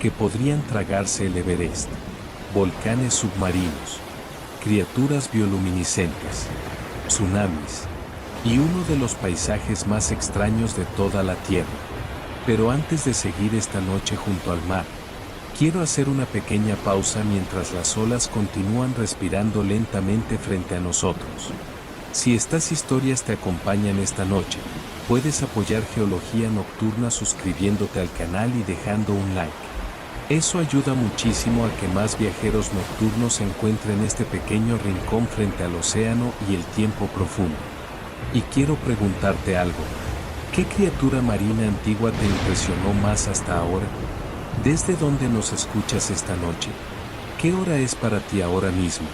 que podrían tragarse el Everest, volcanes submarinos, criaturas bioluminiscentes, tsunamis, y uno de los paisajes más extraños de toda la Tierra. Pero antes de seguir esta noche junto al mar, quiero hacer una pequeña pausa mientras las olas continúan respirando lentamente frente a nosotros. Si estas historias te acompañan esta noche, puedes apoyar Geología Nocturna suscribiéndote al canal y dejando un like. Eso ayuda muchísimo a que más viajeros nocturnos encuentren este pequeño rincón frente al océano y el tiempo profundo. Y quiero preguntarte algo. ¿Qué criatura marina antigua te impresionó más hasta ahora? ¿Desde dónde nos escuchas esta noche? ¿Qué hora es para ti ahora mismo?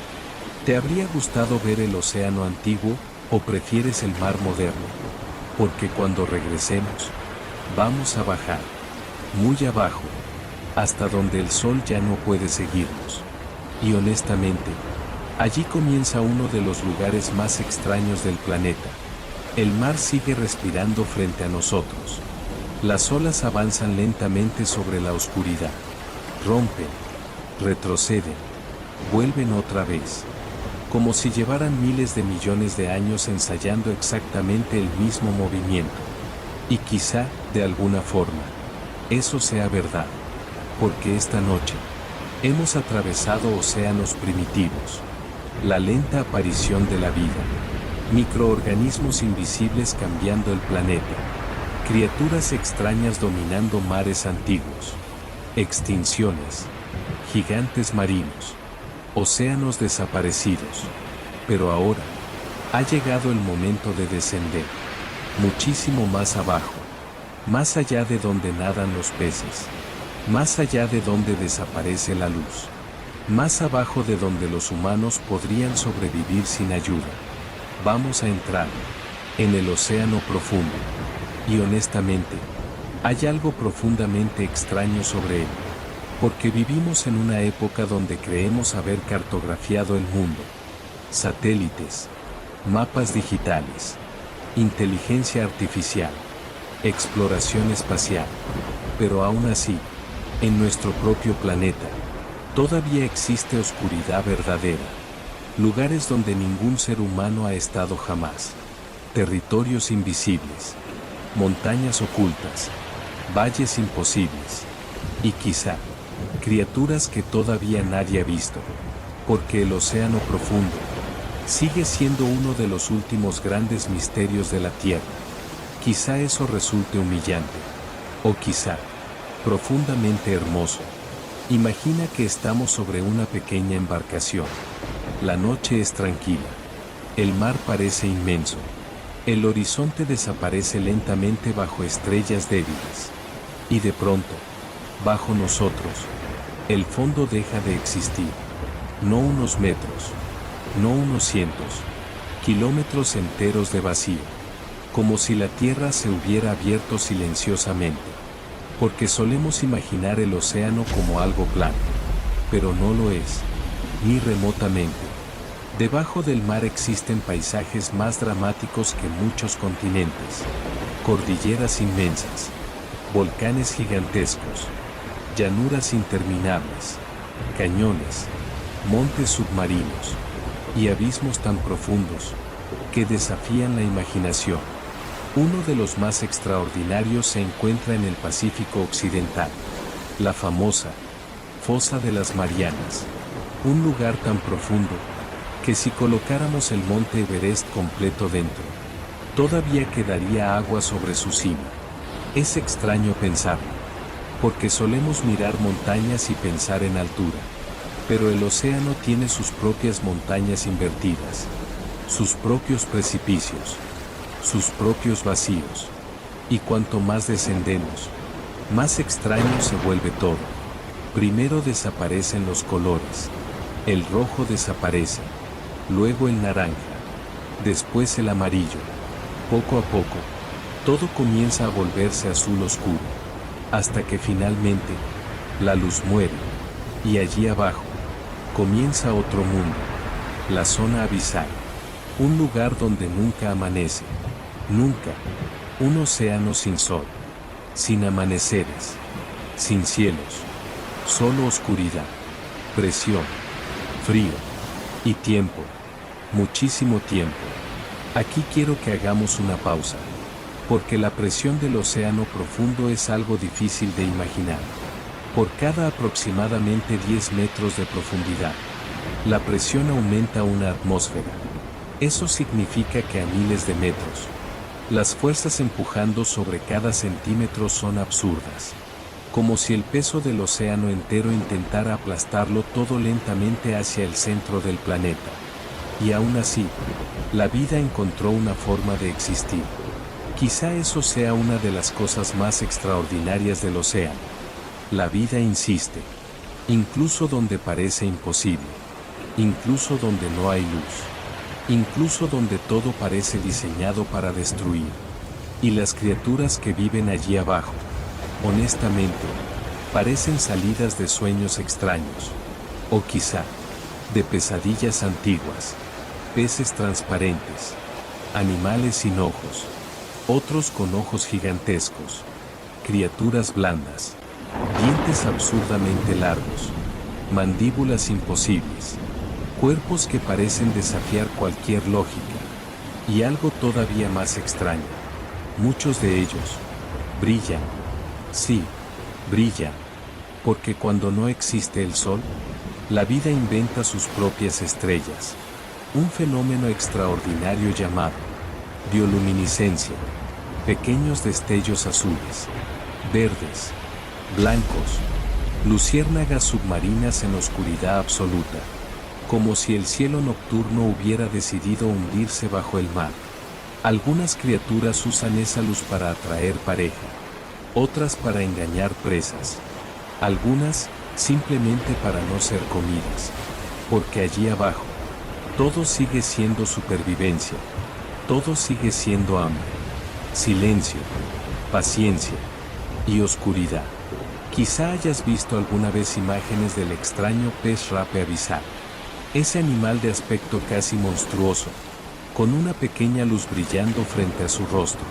¿Te habría gustado ver el océano antiguo o prefieres el mar moderno? Porque cuando regresemos, vamos a bajar, muy abajo, hasta donde el sol ya no puede seguirnos. Y honestamente, allí comienza uno de los lugares más extraños del planeta. El mar sigue respirando frente a nosotros. Las olas avanzan lentamente sobre la oscuridad. Rompen, retroceden, vuelven otra vez. Como si llevaran miles de millones de años ensayando exactamente el mismo movimiento. Y quizá, de alguna forma, eso sea verdad. Porque esta noche, hemos atravesado océanos primitivos. La lenta aparición de la vida. Microorganismos invisibles cambiando el planeta. Criaturas extrañas dominando mares antiguos. Extinciones. Gigantes marinos. Océanos desaparecidos. Pero ahora, ha llegado el momento de descender. Muchísimo más abajo. Más allá de donde nadan los peces. Más allá de donde desaparece la luz. Más abajo de donde los humanos podrían sobrevivir sin ayuda. Vamos a entrar en el océano profundo. Y honestamente, hay algo profundamente extraño sobre él. Porque vivimos en una época donde creemos haber cartografiado el mundo. Satélites, mapas digitales, inteligencia artificial, exploración espacial. Pero aún así, en nuestro propio planeta, todavía existe oscuridad verdadera. Lugares donde ningún ser humano ha estado jamás. Territorios invisibles. Montañas ocultas. Valles imposibles. Y quizá, criaturas que todavía nadie ha visto. Porque el océano profundo sigue siendo uno de los últimos grandes misterios de la Tierra. Quizá eso resulte humillante. O quizá, profundamente hermoso. Imagina que estamos sobre una pequeña embarcación. La noche es tranquila. El mar parece inmenso. El horizonte desaparece lentamente bajo estrellas débiles. Y de pronto, bajo nosotros, el fondo deja de existir. No unos metros, no unos cientos, kilómetros enteros de vacío. Como si la tierra se hubiera abierto silenciosamente. Porque solemos imaginar el océano como algo plano. Pero no lo es, ni remotamente. Debajo del mar existen paisajes más dramáticos que muchos continentes. Cordilleras inmensas, volcanes gigantescos, llanuras interminables, cañones, montes submarinos y abismos tan profundos que desafían la imaginación. Uno de los más extraordinarios se encuentra en el Pacífico Occidental, la famosa Fosa de las Marianas, un lugar tan profundo que si colocáramos el monte Everest completo dentro, todavía quedaría agua sobre su cima. Es extraño pensarlo, porque solemos mirar montañas y pensar en altura, pero el océano tiene sus propias montañas invertidas, sus propios precipicios, sus propios vacíos, y cuanto más descendemos, más extraño se vuelve todo. Primero desaparecen los colores, el rojo desaparece, luego el naranja, después el amarillo. Poco a poco, todo comienza a volverse azul oscuro, hasta que finalmente, la luz muere, y allí abajo, comienza otro mundo, la zona abisal, un lugar donde nunca amanece, nunca, un océano sin sol, sin amaneceres, sin cielos, solo oscuridad, presión, frío y tiempo, muchísimo tiempo. Aquí quiero que hagamos una pausa, porque la presión del océano profundo es algo difícil de imaginar. Por cada aproximadamente 10 metros de profundidad, la presión aumenta una atmósfera. Eso significa que a miles de metros, las fuerzas empujando sobre cada centímetro son absurdas. Como si el peso del océano entero intentara aplastarlo todo lentamente hacia el centro del planeta. Y aún así, la vida encontró una forma de existir. Quizá eso sea una de las cosas más extraordinarias del océano. La vida insiste, incluso donde parece imposible, incluso donde no hay luz, incluso donde todo parece diseñado para destruir. Y las criaturas que viven allí abajo, honestamente, parecen salidas de sueños extraños, o quizá, de pesadillas antiguas. Peces transparentes, animales sin ojos, otros con ojos gigantescos, criaturas blandas, dientes absurdamente largos, mandíbulas imposibles, cuerpos que parecen desafiar cualquier lógica, y algo todavía más extraño, muchos de ellos brillan, sí, brillan, porque cuando no existe el sol, la vida inventa sus propias estrellas, un fenómeno extraordinario llamado bioluminiscencia, pequeños destellos azules, verdes, blancos, luciérnagas submarinas en oscuridad absoluta, como si el cielo nocturno hubiera decidido hundirse bajo el mar. Algunas criaturas usan esa luz para atraer pareja, otras para engañar presas, algunas simplemente para no ser comidas, porque allí abajo, todo sigue siendo supervivencia, todo sigue siendo hambre, silencio, paciencia y oscuridad. Quizá hayas visto alguna vez imágenes del extraño pez rape abisal, ese animal de aspecto casi monstruoso, con una pequeña luz brillando frente a su rostro,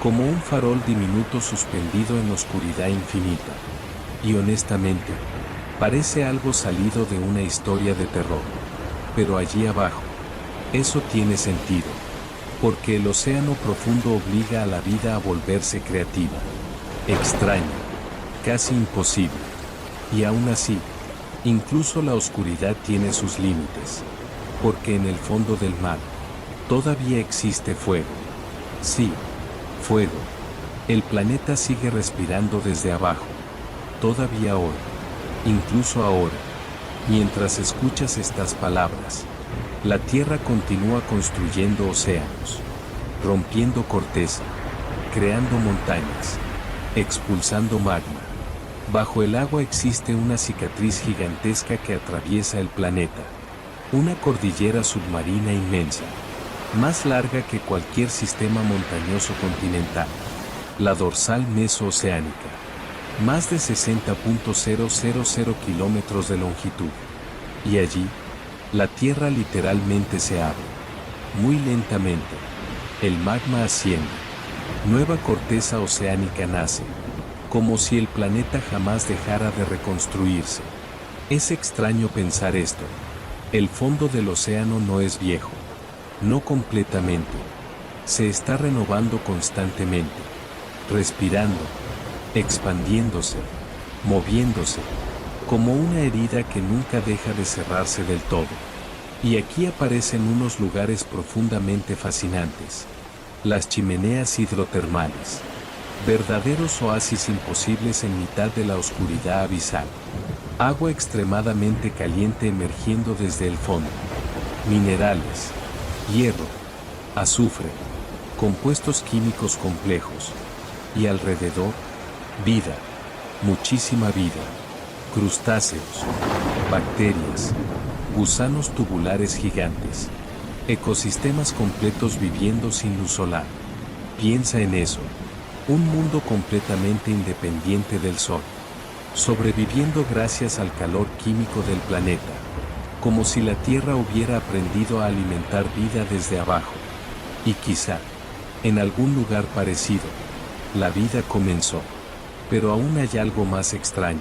como un farol diminuto suspendido en oscuridad infinita. Y honestamente, parece algo salido de una historia de terror. Pero allí abajo, eso tiene sentido, porque el océano profundo obliga a la vida a volverse creativa, extraña, casi imposible. Y aún así, incluso la oscuridad tiene sus límites, porque en el fondo del mar, todavía existe fuego. Sí, fuego. El planeta sigue respirando desde abajo, todavía hoy. Incluso ahora, mientras escuchas estas palabras, la Tierra continúa construyendo océanos, rompiendo corteza, creando montañas, expulsando magma. Bajo el agua existe una cicatriz gigantesca que atraviesa el planeta, una cordillera submarina inmensa, más larga que cualquier sistema montañoso continental, la dorsal mesooceánica, más de 60.000 kilómetros de longitud. Y allí, la Tierra literalmente se abre. Muy lentamente, el magma asciende, nueva corteza oceánica nace, como si el planeta jamás dejara de reconstruirse. Es extraño pensar esto. El fondo del océano no es viejo, no completamente. Se está renovando constantemente, respirando, expandiéndose, moviéndose, como una herida que nunca deja de cerrarse del todo. Y aquí aparecen unos lugares profundamente fascinantes. Las chimeneas hidrotermales. Verdaderos oasis imposibles en mitad de la oscuridad abisal. Agua extremadamente caliente emergiendo desde el fondo. Minerales, hierro, azufre, compuestos químicos complejos. Y alrededor, vida, muchísima vida. Crustáceos, bacterias, gusanos tubulares gigantes. Ecosistemas completos viviendo sin luz solar. Piensa en eso. Un mundo completamente independiente del Sol, sobreviviendo gracias al calor químico del planeta, como si la Tierra hubiera aprendido a alimentar vida desde abajo. Y quizá, en algún lugar parecido, la vida comenzó. Pero aún hay algo más extraño.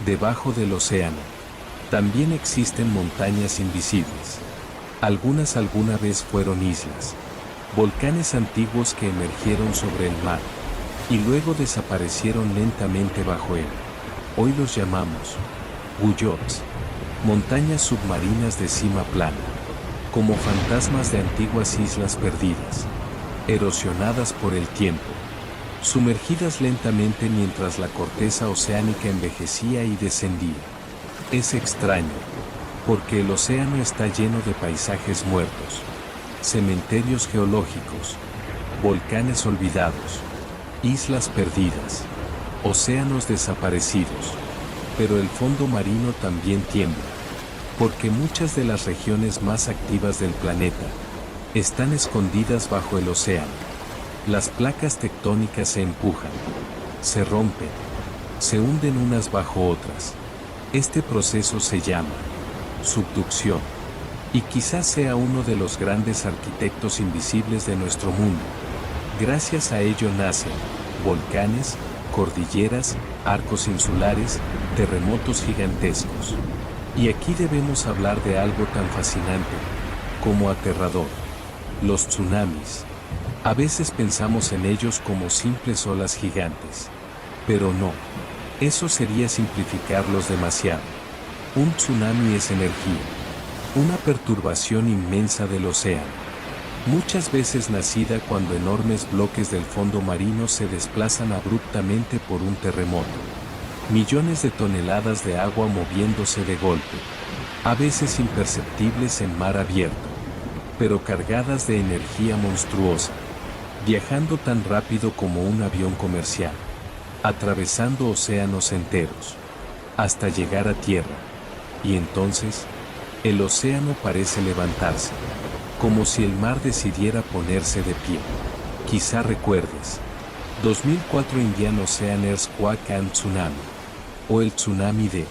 Debajo del océano, también existen montañas invisibles. Algunas alguna vez fueron islas, volcanes antiguos que emergieron sobre el mar y luego desaparecieron lentamente bajo él. Hoy los llamamos guyot, montañas submarinas de cima plana, como fantasmas de antiguas islas perdidas, erosionadas por el tiempo, sumergidas lentamente mientras la corteza oceánica envejecía y descendía. Es extraño, porque el océano está lleno de paisajes muertos, cementerios geológicos, volcanes olvidados, islas perdidas, océanos desaparecidos, pero el fondo marino también tiembla, porque muchas de las regiones más activas del planeta están escondidas bajo el océano. Las placas tectónicas se empujan, se rompen, se hunden unas bajo otras. Este proceso se llama subducción, y quizás sea uno de los grandes arquitectos invisibles de nuestro mundo. Gracias a ello nacen volcanes, cordilleras, arcos insulares, terremotos gigantescos. Y aquí debemos hablar de algo tan fascinante como aterrador: los tsunamis. A veces pensamos en ellos como simples olas gigantes. Pero no, eso sería simplificarlos demasiado. Un tsunami es energía, una perturbación inmensa del océano. Muchas veces nacida cuando enormes bloques del fondo marino se desplazan abruptamente por un terremoto. Millones de toneladas de agua moviéndose de golpe, a veces imperceptibles en mar abierto, pero cargadas de energía monstruosa, viajando tan rápido como un avión comercial, atravesando océanos enteros, hasta llegar a tierra. Y entonces, el océano parece levantarse, como si el mar decidiera ponerse de pie. Quizá recuerdes 2004 Indian Ocean Earthquake and Tsunami, o el tsunami de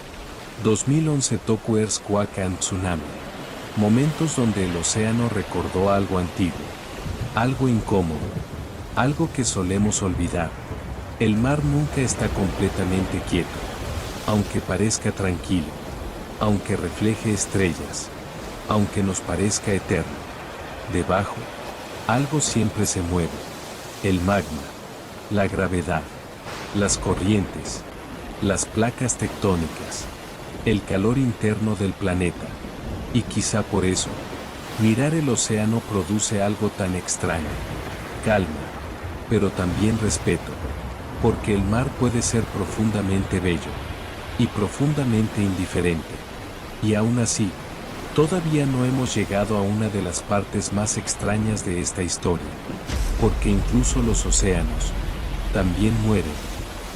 2011 Tokyo Earthquake and Tsunami. Momentos donde el océano recordó algo antiguo, algo incómodo, algo que solemos olvidar. El mar nunca está completamente quieto, aunque parezca tranquilo, aunque refleje estrellas, aunque nos parezca eterno. Debajo, algo siempre se mueve: el magma, la gravedad, las corrientes, las placas tectónicas, el calor interno del planeta. Y quizá por eso, mirar el océano produce algo tan extraño: calma, pero también respeto, porque el mar puede ser profundamente bello, y profundamente indiferente. Y aún así, todavía no hemos llegado a una de las partes más extrañas de esta historia, porque incluso los océanos también mueren.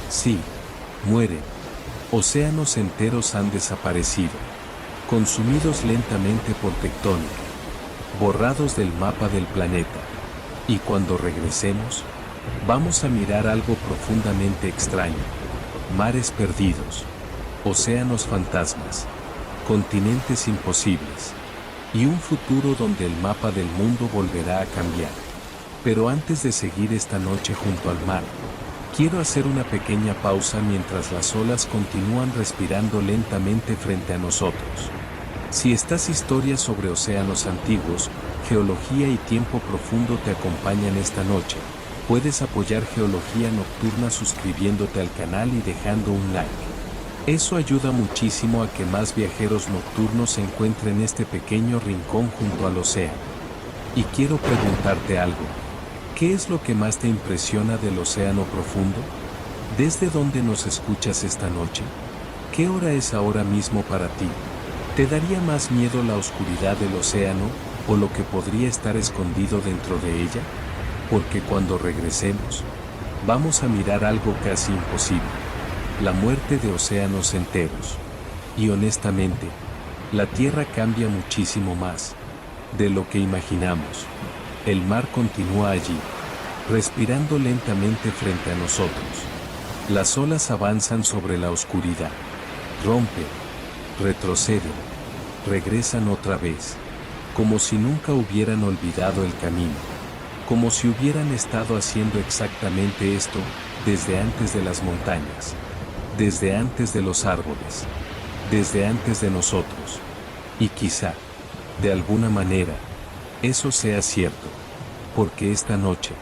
Sí, mueren. Océanos enteros han desaparecido, consumidos lentamente por tectónica, borrados del mapa del planeta. Y cuando regresemos, vamos a mirar algo profundamente extraño: mares perdidos, océanos fantasmas, continentes imposibles, y un futuro donde el mapa del mundo volverá a cambiar. Pero antes de seguir esta noche junto al mar, quiero hacer una pequeña pausa mientras las olas continúan respirando lentamente frente a nosotros. Si estas historias sobre océanos antiguos, geología y tiempo profundo te acompañan esta noche, puedes apoyar Geología Nocturna suscribiéndote al canal y dejando un like. Eso ayuda muchísimo a que más viajeros nocturnos encuentren este pequeño rincón junto al océano. Y quiero preguntarte algo. ¿Qué es lo que más te impresiona del océano profundo? ¿Desde dónde nos escuchas esta noche? ¿Qué hora es ahora mismo para ti? ¿Te daría más miedo la oscuridad del océano o lo que podría estar escondido dentro de ella? Porque cuando regresemos, vamos a mirar algo casi imposible: la muerte de océanos enteros. Y honestamente, la Tierra cambia muchísimo más de lo que imaginamos. El mar continúa allí, respirando lentamente frente a nosotros. Las olas avanzan sobre la oscuridad, rompen, retroceden, regresan otra vez, como si nunca hubieran olvidado el camino, como si hubieran estado haciendo exactamente esto desde antes de las montañas, desde antes de los árboles, desde antes de nosotros. Y quizá, de alguna manera, eso sea cierto, porque esta noche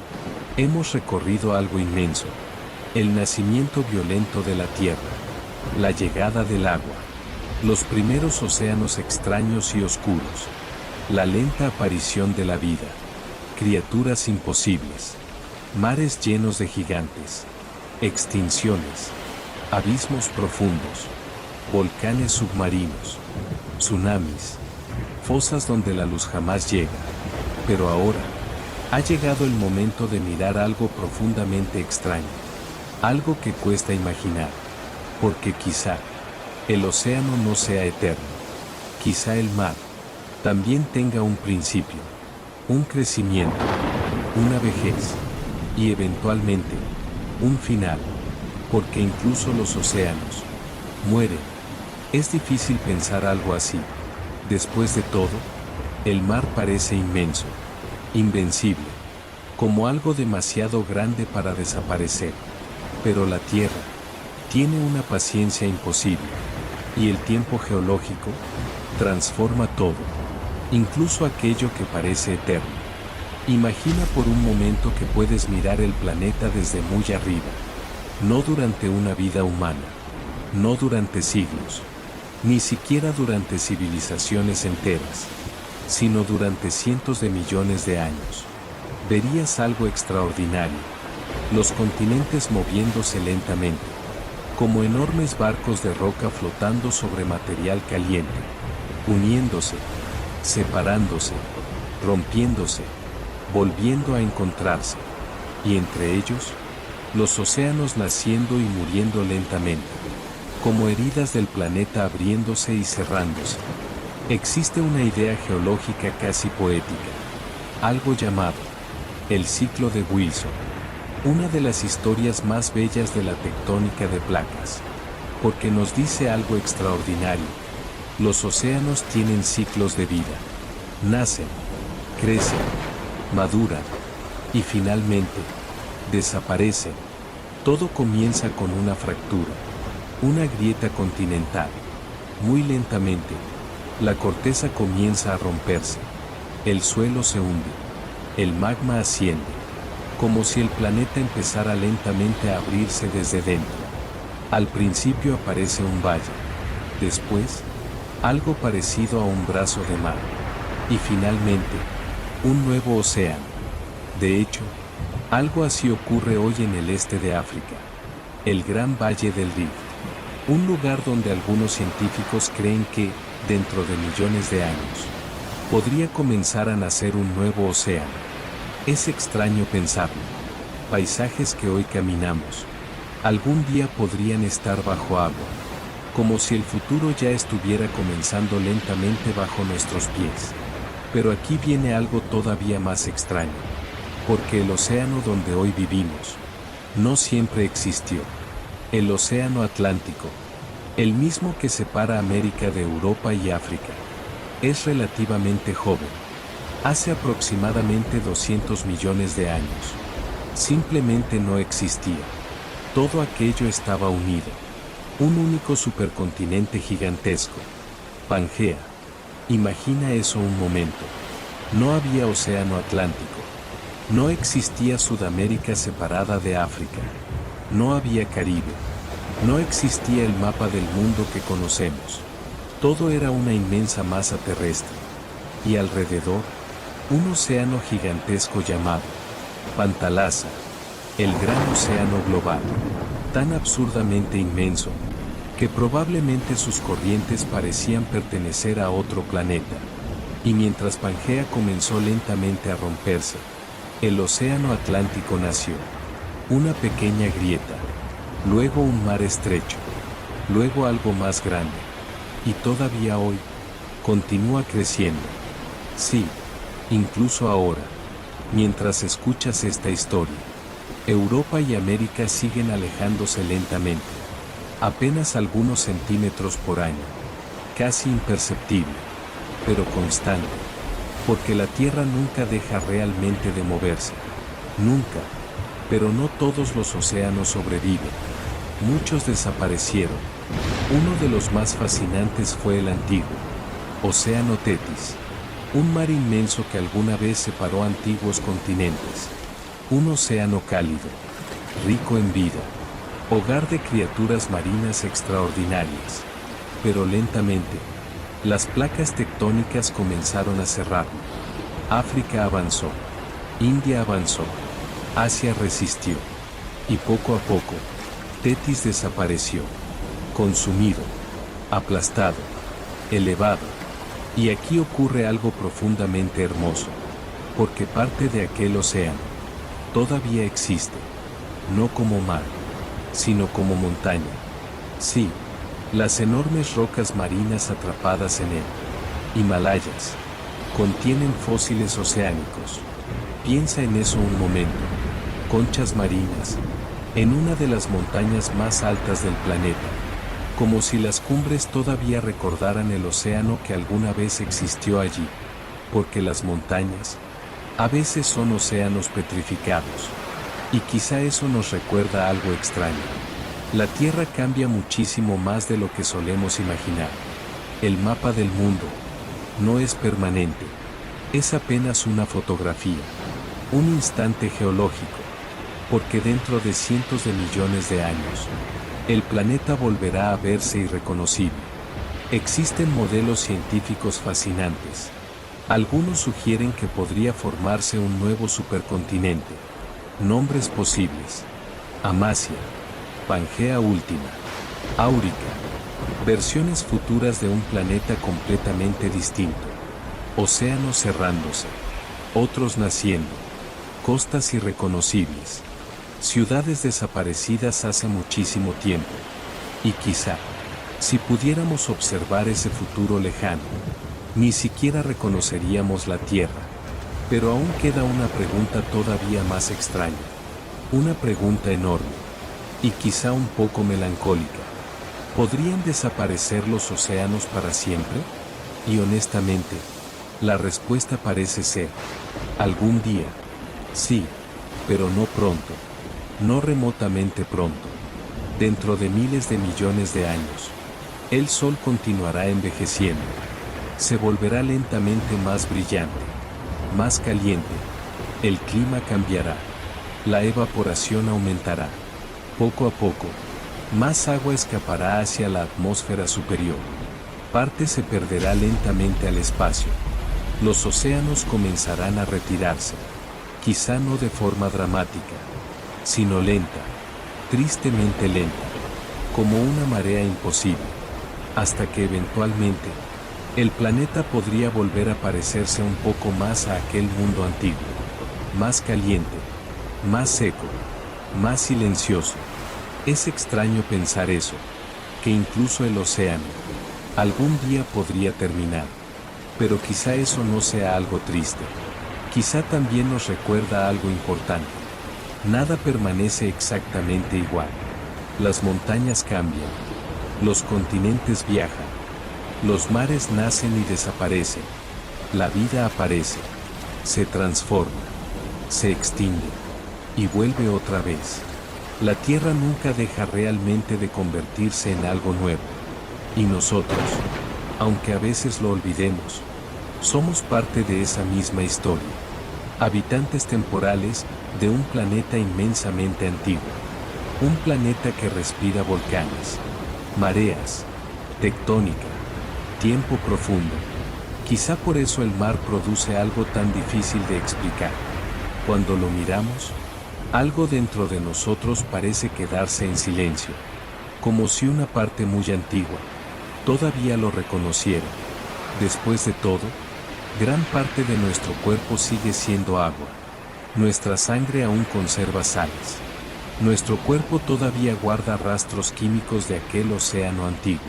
hemos recorrido algo inmenso: el nacimiento violento de la Tierra, la llegada del agua, los primeros océanos extraños y oscuros, la lenta aparición de la vida, criaturas imposibles, mares llenos de gigantes, extinciones, abismos profundos, volcanes submarinos, tsunamis, fosas donde la luz jamás llega. Pero ahora, ha llegado el momento de mirar algo profundamente extraño, algo que cuesta imaginar, porque quizá el océano no sea eterno, quizá el mar también tenga un principio, un crecimiento, una vejez y eventualmente un final, porque incluso los océanos mueren. Es difícil pensar algo así. Después de todo, el mar parece inmenso, invencible, como algo demasiado grande para desaparecer. Pero la Tierra tiene una paciencia imposible, y el tiempo geológico transforma todo, incluso aquello que parece eterno. Imagina por un momento que puedes mirar el planeta desde muy arriba, no durante una vida humana, no durante siglos, ni siquiera durante civilizaciones enteras, sino durante cientos de millones de años. Verías algo extraordinario: los continentes moviéndose lentamente, como enormes barcos de roca flotando sobre material caliente, uniéndose, separándose, rompiéndose, volviendo a encontrarse, y entre ellos, los océanos naciendo y muriendo lentamente, como heridas del planeta abriéndose y cerrándose. Existe una idea geológica casi poética, algo llamado el ciclo de Wilson, una de las historias más bellas de la tectónica de placas, porque nos dice algo extraordinario: los océanos tienen ciclos de vida, nacen, crecen, maduran y finalmente desaparecen. Todo comienza con una fractura, una grieta continental. Muy lentamente, la corteza comienza a romperse, el suelo se hunde, el magma asciende, como si el planeta empezara lentamente a abrirse desde dentro. Al principio aparece un valle, después, algo parecido a un brazo de mar, y finalmente, un nuevo océano. De hecho, algo así ocurre hoy en el este de África, el Gran Valle del Rift. Un lugar donde algunos científicos creen que, dentro de millones de años, podría comenzar a nacer un nuevo océano. Es extraño pensarlo. Paisajes que hoy caminamos, algún día podrían estar bajo agua, como si el futuro ya estuviera comenzando lentamente bajo nuestros pies. Pero aquí viene algo todavía más extraño, porque el océano donde hoy vivimos, no siempre existió. El océano Atlántico, el mismo que separa América de Europa y África, es relativamente joven. Hace aproximadamente 200 millones de años. Simplemente no existía. Todo aquello estaba unido. Un único supercontinente gigantesco. Pangea. Imagina eso un momento. No había océano Atlántico. No existía Sudamérica separada de África. No había Caribe. No existía el mapa del mundo que conocemos. Todo era una inmensa masa terrestre. Y alrededor, un océano gigantesco llamado Pantalasa, el gran océano global, tan absurdamente inmenso, que probablemente sus corrientes parecían pertenecer a otro planeta. Y mientras Pangea comenzó lentamente a romperse, el océano Atlántico nació. Una pequeña grieta, luego un mar estrecho, luego algo más grande, y todavía hoy, continúa creciendo. Sí, incluso ahora, mientras escuchas esta historia, Europa y América siguen alejándose lentamente, apenas algunos centímetros por año, casi imperceptible, pero constante, porque la Tierra nunca deja realmente de moverse, nunca, pero no todos los océanos sobreviven, muchos desaparecieron. Uno de los más fascinantes fue el antiguo Océano Tetis, un mar inmenso que alguna vez separó antiguos continentes. Un océano cálido, rico en vida, hogar de criaturas marinas extraordinarias. Pero lentamente, las placas tectónicas comenzaron a cerrarlo. África avanzó, India avanzó, Asia resistió, y poco a poco, Tetis desapareció, consumido, aplastado, elevado. Y aquí ocurre algo profundamente hermoso, porque parte de aquel océano todavía existe, no como mar, sino como montaña. Sí, las enormes rocas marinas atrapadas en él, Himalayas, contienen fósiles oceánicos. Piensa en eso un momento. Conchas marinas, en una de las montañas más altas del planeta, como si las cumbres todavía recordaran el océano que alguna vez existió allí, porque las montañas, a veces son océanos petrificados, y quizá eso nos recuerda algo extraño. La Tierra cambia muchísimo más de lo que solemos imaginar. El mapa del mundo no es permanente, es apenas una fotografía, un instante geológico, porque dentro de cientos de millones de años, el planeta volverá a verse irreconocible. Existen modelos científicos fascinantes. Algunos sugieren que podría formarse un nuevo supercontinente. Nombres posibles: Amasia, Pangea Última, Áurica. Versiones futuras de un planeta completamente distinto. Océanos cerrándose, otros naciendo, costas irreconocibles. Ciudades desaparecidas hace muchísimo tiempo. Y quizá, si pudiéramos observar ese futuro lejano, ni siquiera reconoceríamos la Tierra. Pero aún queda una pregunta todavía más extraña. Una pregunta enorme. Y quizá un poco melancólica. ¿Podrían desaparecer los océanos para siempre? Y honestamente, la respuesta parece ser: algún día. Sí, pero no pronto. No remotamente pronto. Dentro de miles de millones de años, el Sol continuará envejeciendo. Se volverá lentamente más brillante, más caliente. El clima cambiará. La evaporación aumentará. Poco a poco, más agua escapará hacia la atmósfera superior. Parte se perderá lentamente al espacio. Los océanos comenzarán a retirarse. Quizá no de forma dramática, sino lenta, tristemente lenta, como una marea imposible, hasta que eventualmente, el planeta podría volver a parecerse un poco más a aquel mundo antiguo, más caliente, más seco, más silencioso. Es extraño pensar eso, que incluso el océano, algún día podría terminar. Pero quizá eso no sea algo triste. Quizá también nos recuerda algo importante. Nada permanece exactamente igual. Las montañas cambian, los continentes viajan, los mares nacen y desaparecen, la vida aparece, se transforma, se extingue y vuelve otra vez. La Tierra nunca deja realmente de convertirse en algo nuevo. Y nosotros, aunque a veces lo olvidemos, somos parte de esa misma historia. Habitantes temporales de un planeta inmensamente antiguo. Un planeta que respira volcanes, mareas, tectónica, tiempo profundo. Quizá por eso el mar produce algo tan difícil de explicar. Cuando lo miramos, algo dentro de nosotros parece quedarse en silencio, como si una parte muy antigua todavía lo reconociera. Después de todo, gran parte de nuestro cuerpo sigue siendo agua. Nuestra sangre aún conserva sales. Nuestro cuerpo todavía guarda rastros químicos de aquel océano antiguo,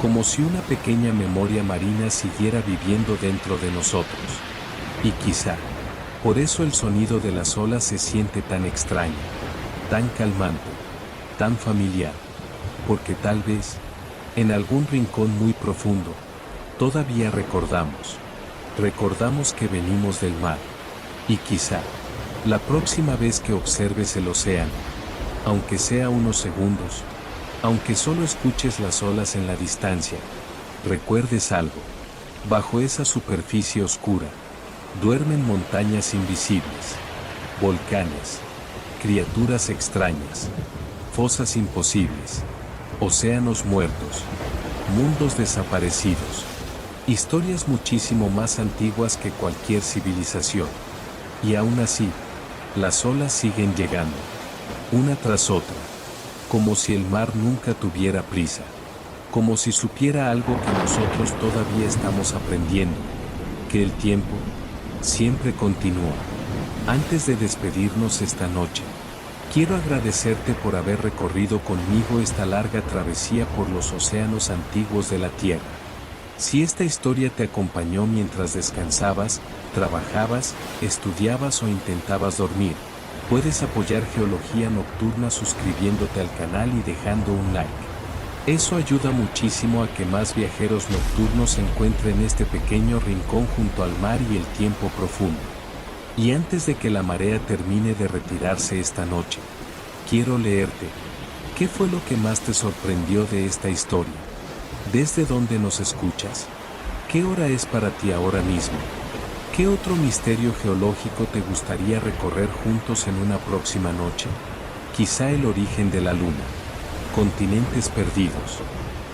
como si una pequeña memoria marina siguiera viviendo dentro de nosotros. Y quizá, por eso el sonido de las olas se siente tan extraño, tan calmante, tan familiar, porque tal vez, en algún rincón muy profundo, todavía recordamos que venimos del mar. Y quizá, la próxima vez que observes el océano, aunque sea unos segundos, aunque solo escuches las olas en la distancia, recuerdes algo. Bajo esa superficie oscura, duermen montañas invisibles, volcanes, criaturas extrañas, fosas imposibles, océanos muertos, mundos desaparecidos, historias muchísimo más antiguas que cualquier civilización. Y aún así, las olas siguen llegando, una tras otra, como si el mar nunca tuviera prisa, como si supiera algo que nosotros todavía estamos aprendiendo, que el tiempo siempre continúa. Antes de despedirnos esta noche, quiero agradecerte por haber recorrido conmigo esta larga travesía por los océanos antiguos de la Tierra. Si esta historia te acompañó mientras descansabas, trabajabas, estudiabas o intentabas dormir, puedes apoyar Geología Nocturna suscribiéndote al canal y dejando un like. Eso ayuda muchísimo a que más viajeros nocturnos encuentren este pequeño rincón junto al mar y el tiempo profundo. Y antes de que la marea termine de retirarse esta noche, quiero leerte. ¿Qué fue lo que más te sorprendió de esta historia? ¿Desde dónde nos escuchas? ¿Qué hora es para ti ahora mismo? ¿Qué otro misterio geológico te gustaría recorrer juntos en una próxima noche? Quizá el origen de la Luna, continentes perdidos,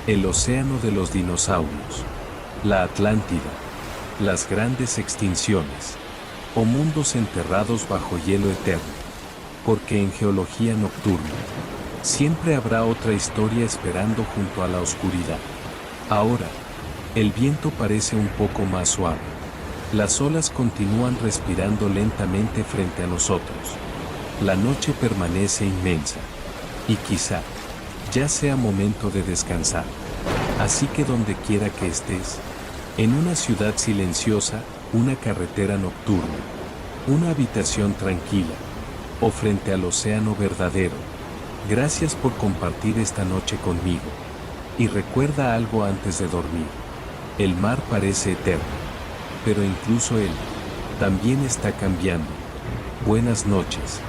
el océano de los dinosaurios, la Atlántida, las grandes extinciones, o mundos enterrados bajo hielo eterno. Porque en Geología Nocturna, siempre habrá otra historia esperando junto a la oscuridad. Ahora, el viento parece un poco más suave. Las olas continúan respirando lentamente frente a nosotros. La noche permanece inmensa. Y quizá, ya sea momento de descansar. Así que donde quiera que estés, en una ciudad silenciosa, una carretera nocturna, una habitación tranquila, o frente al océano verdadero, gracias por compartir esta noche conmigo. Y recuerda algo antes de dormir. El mar parece eterno, pero incluso él también está cambiando. Buenas noches.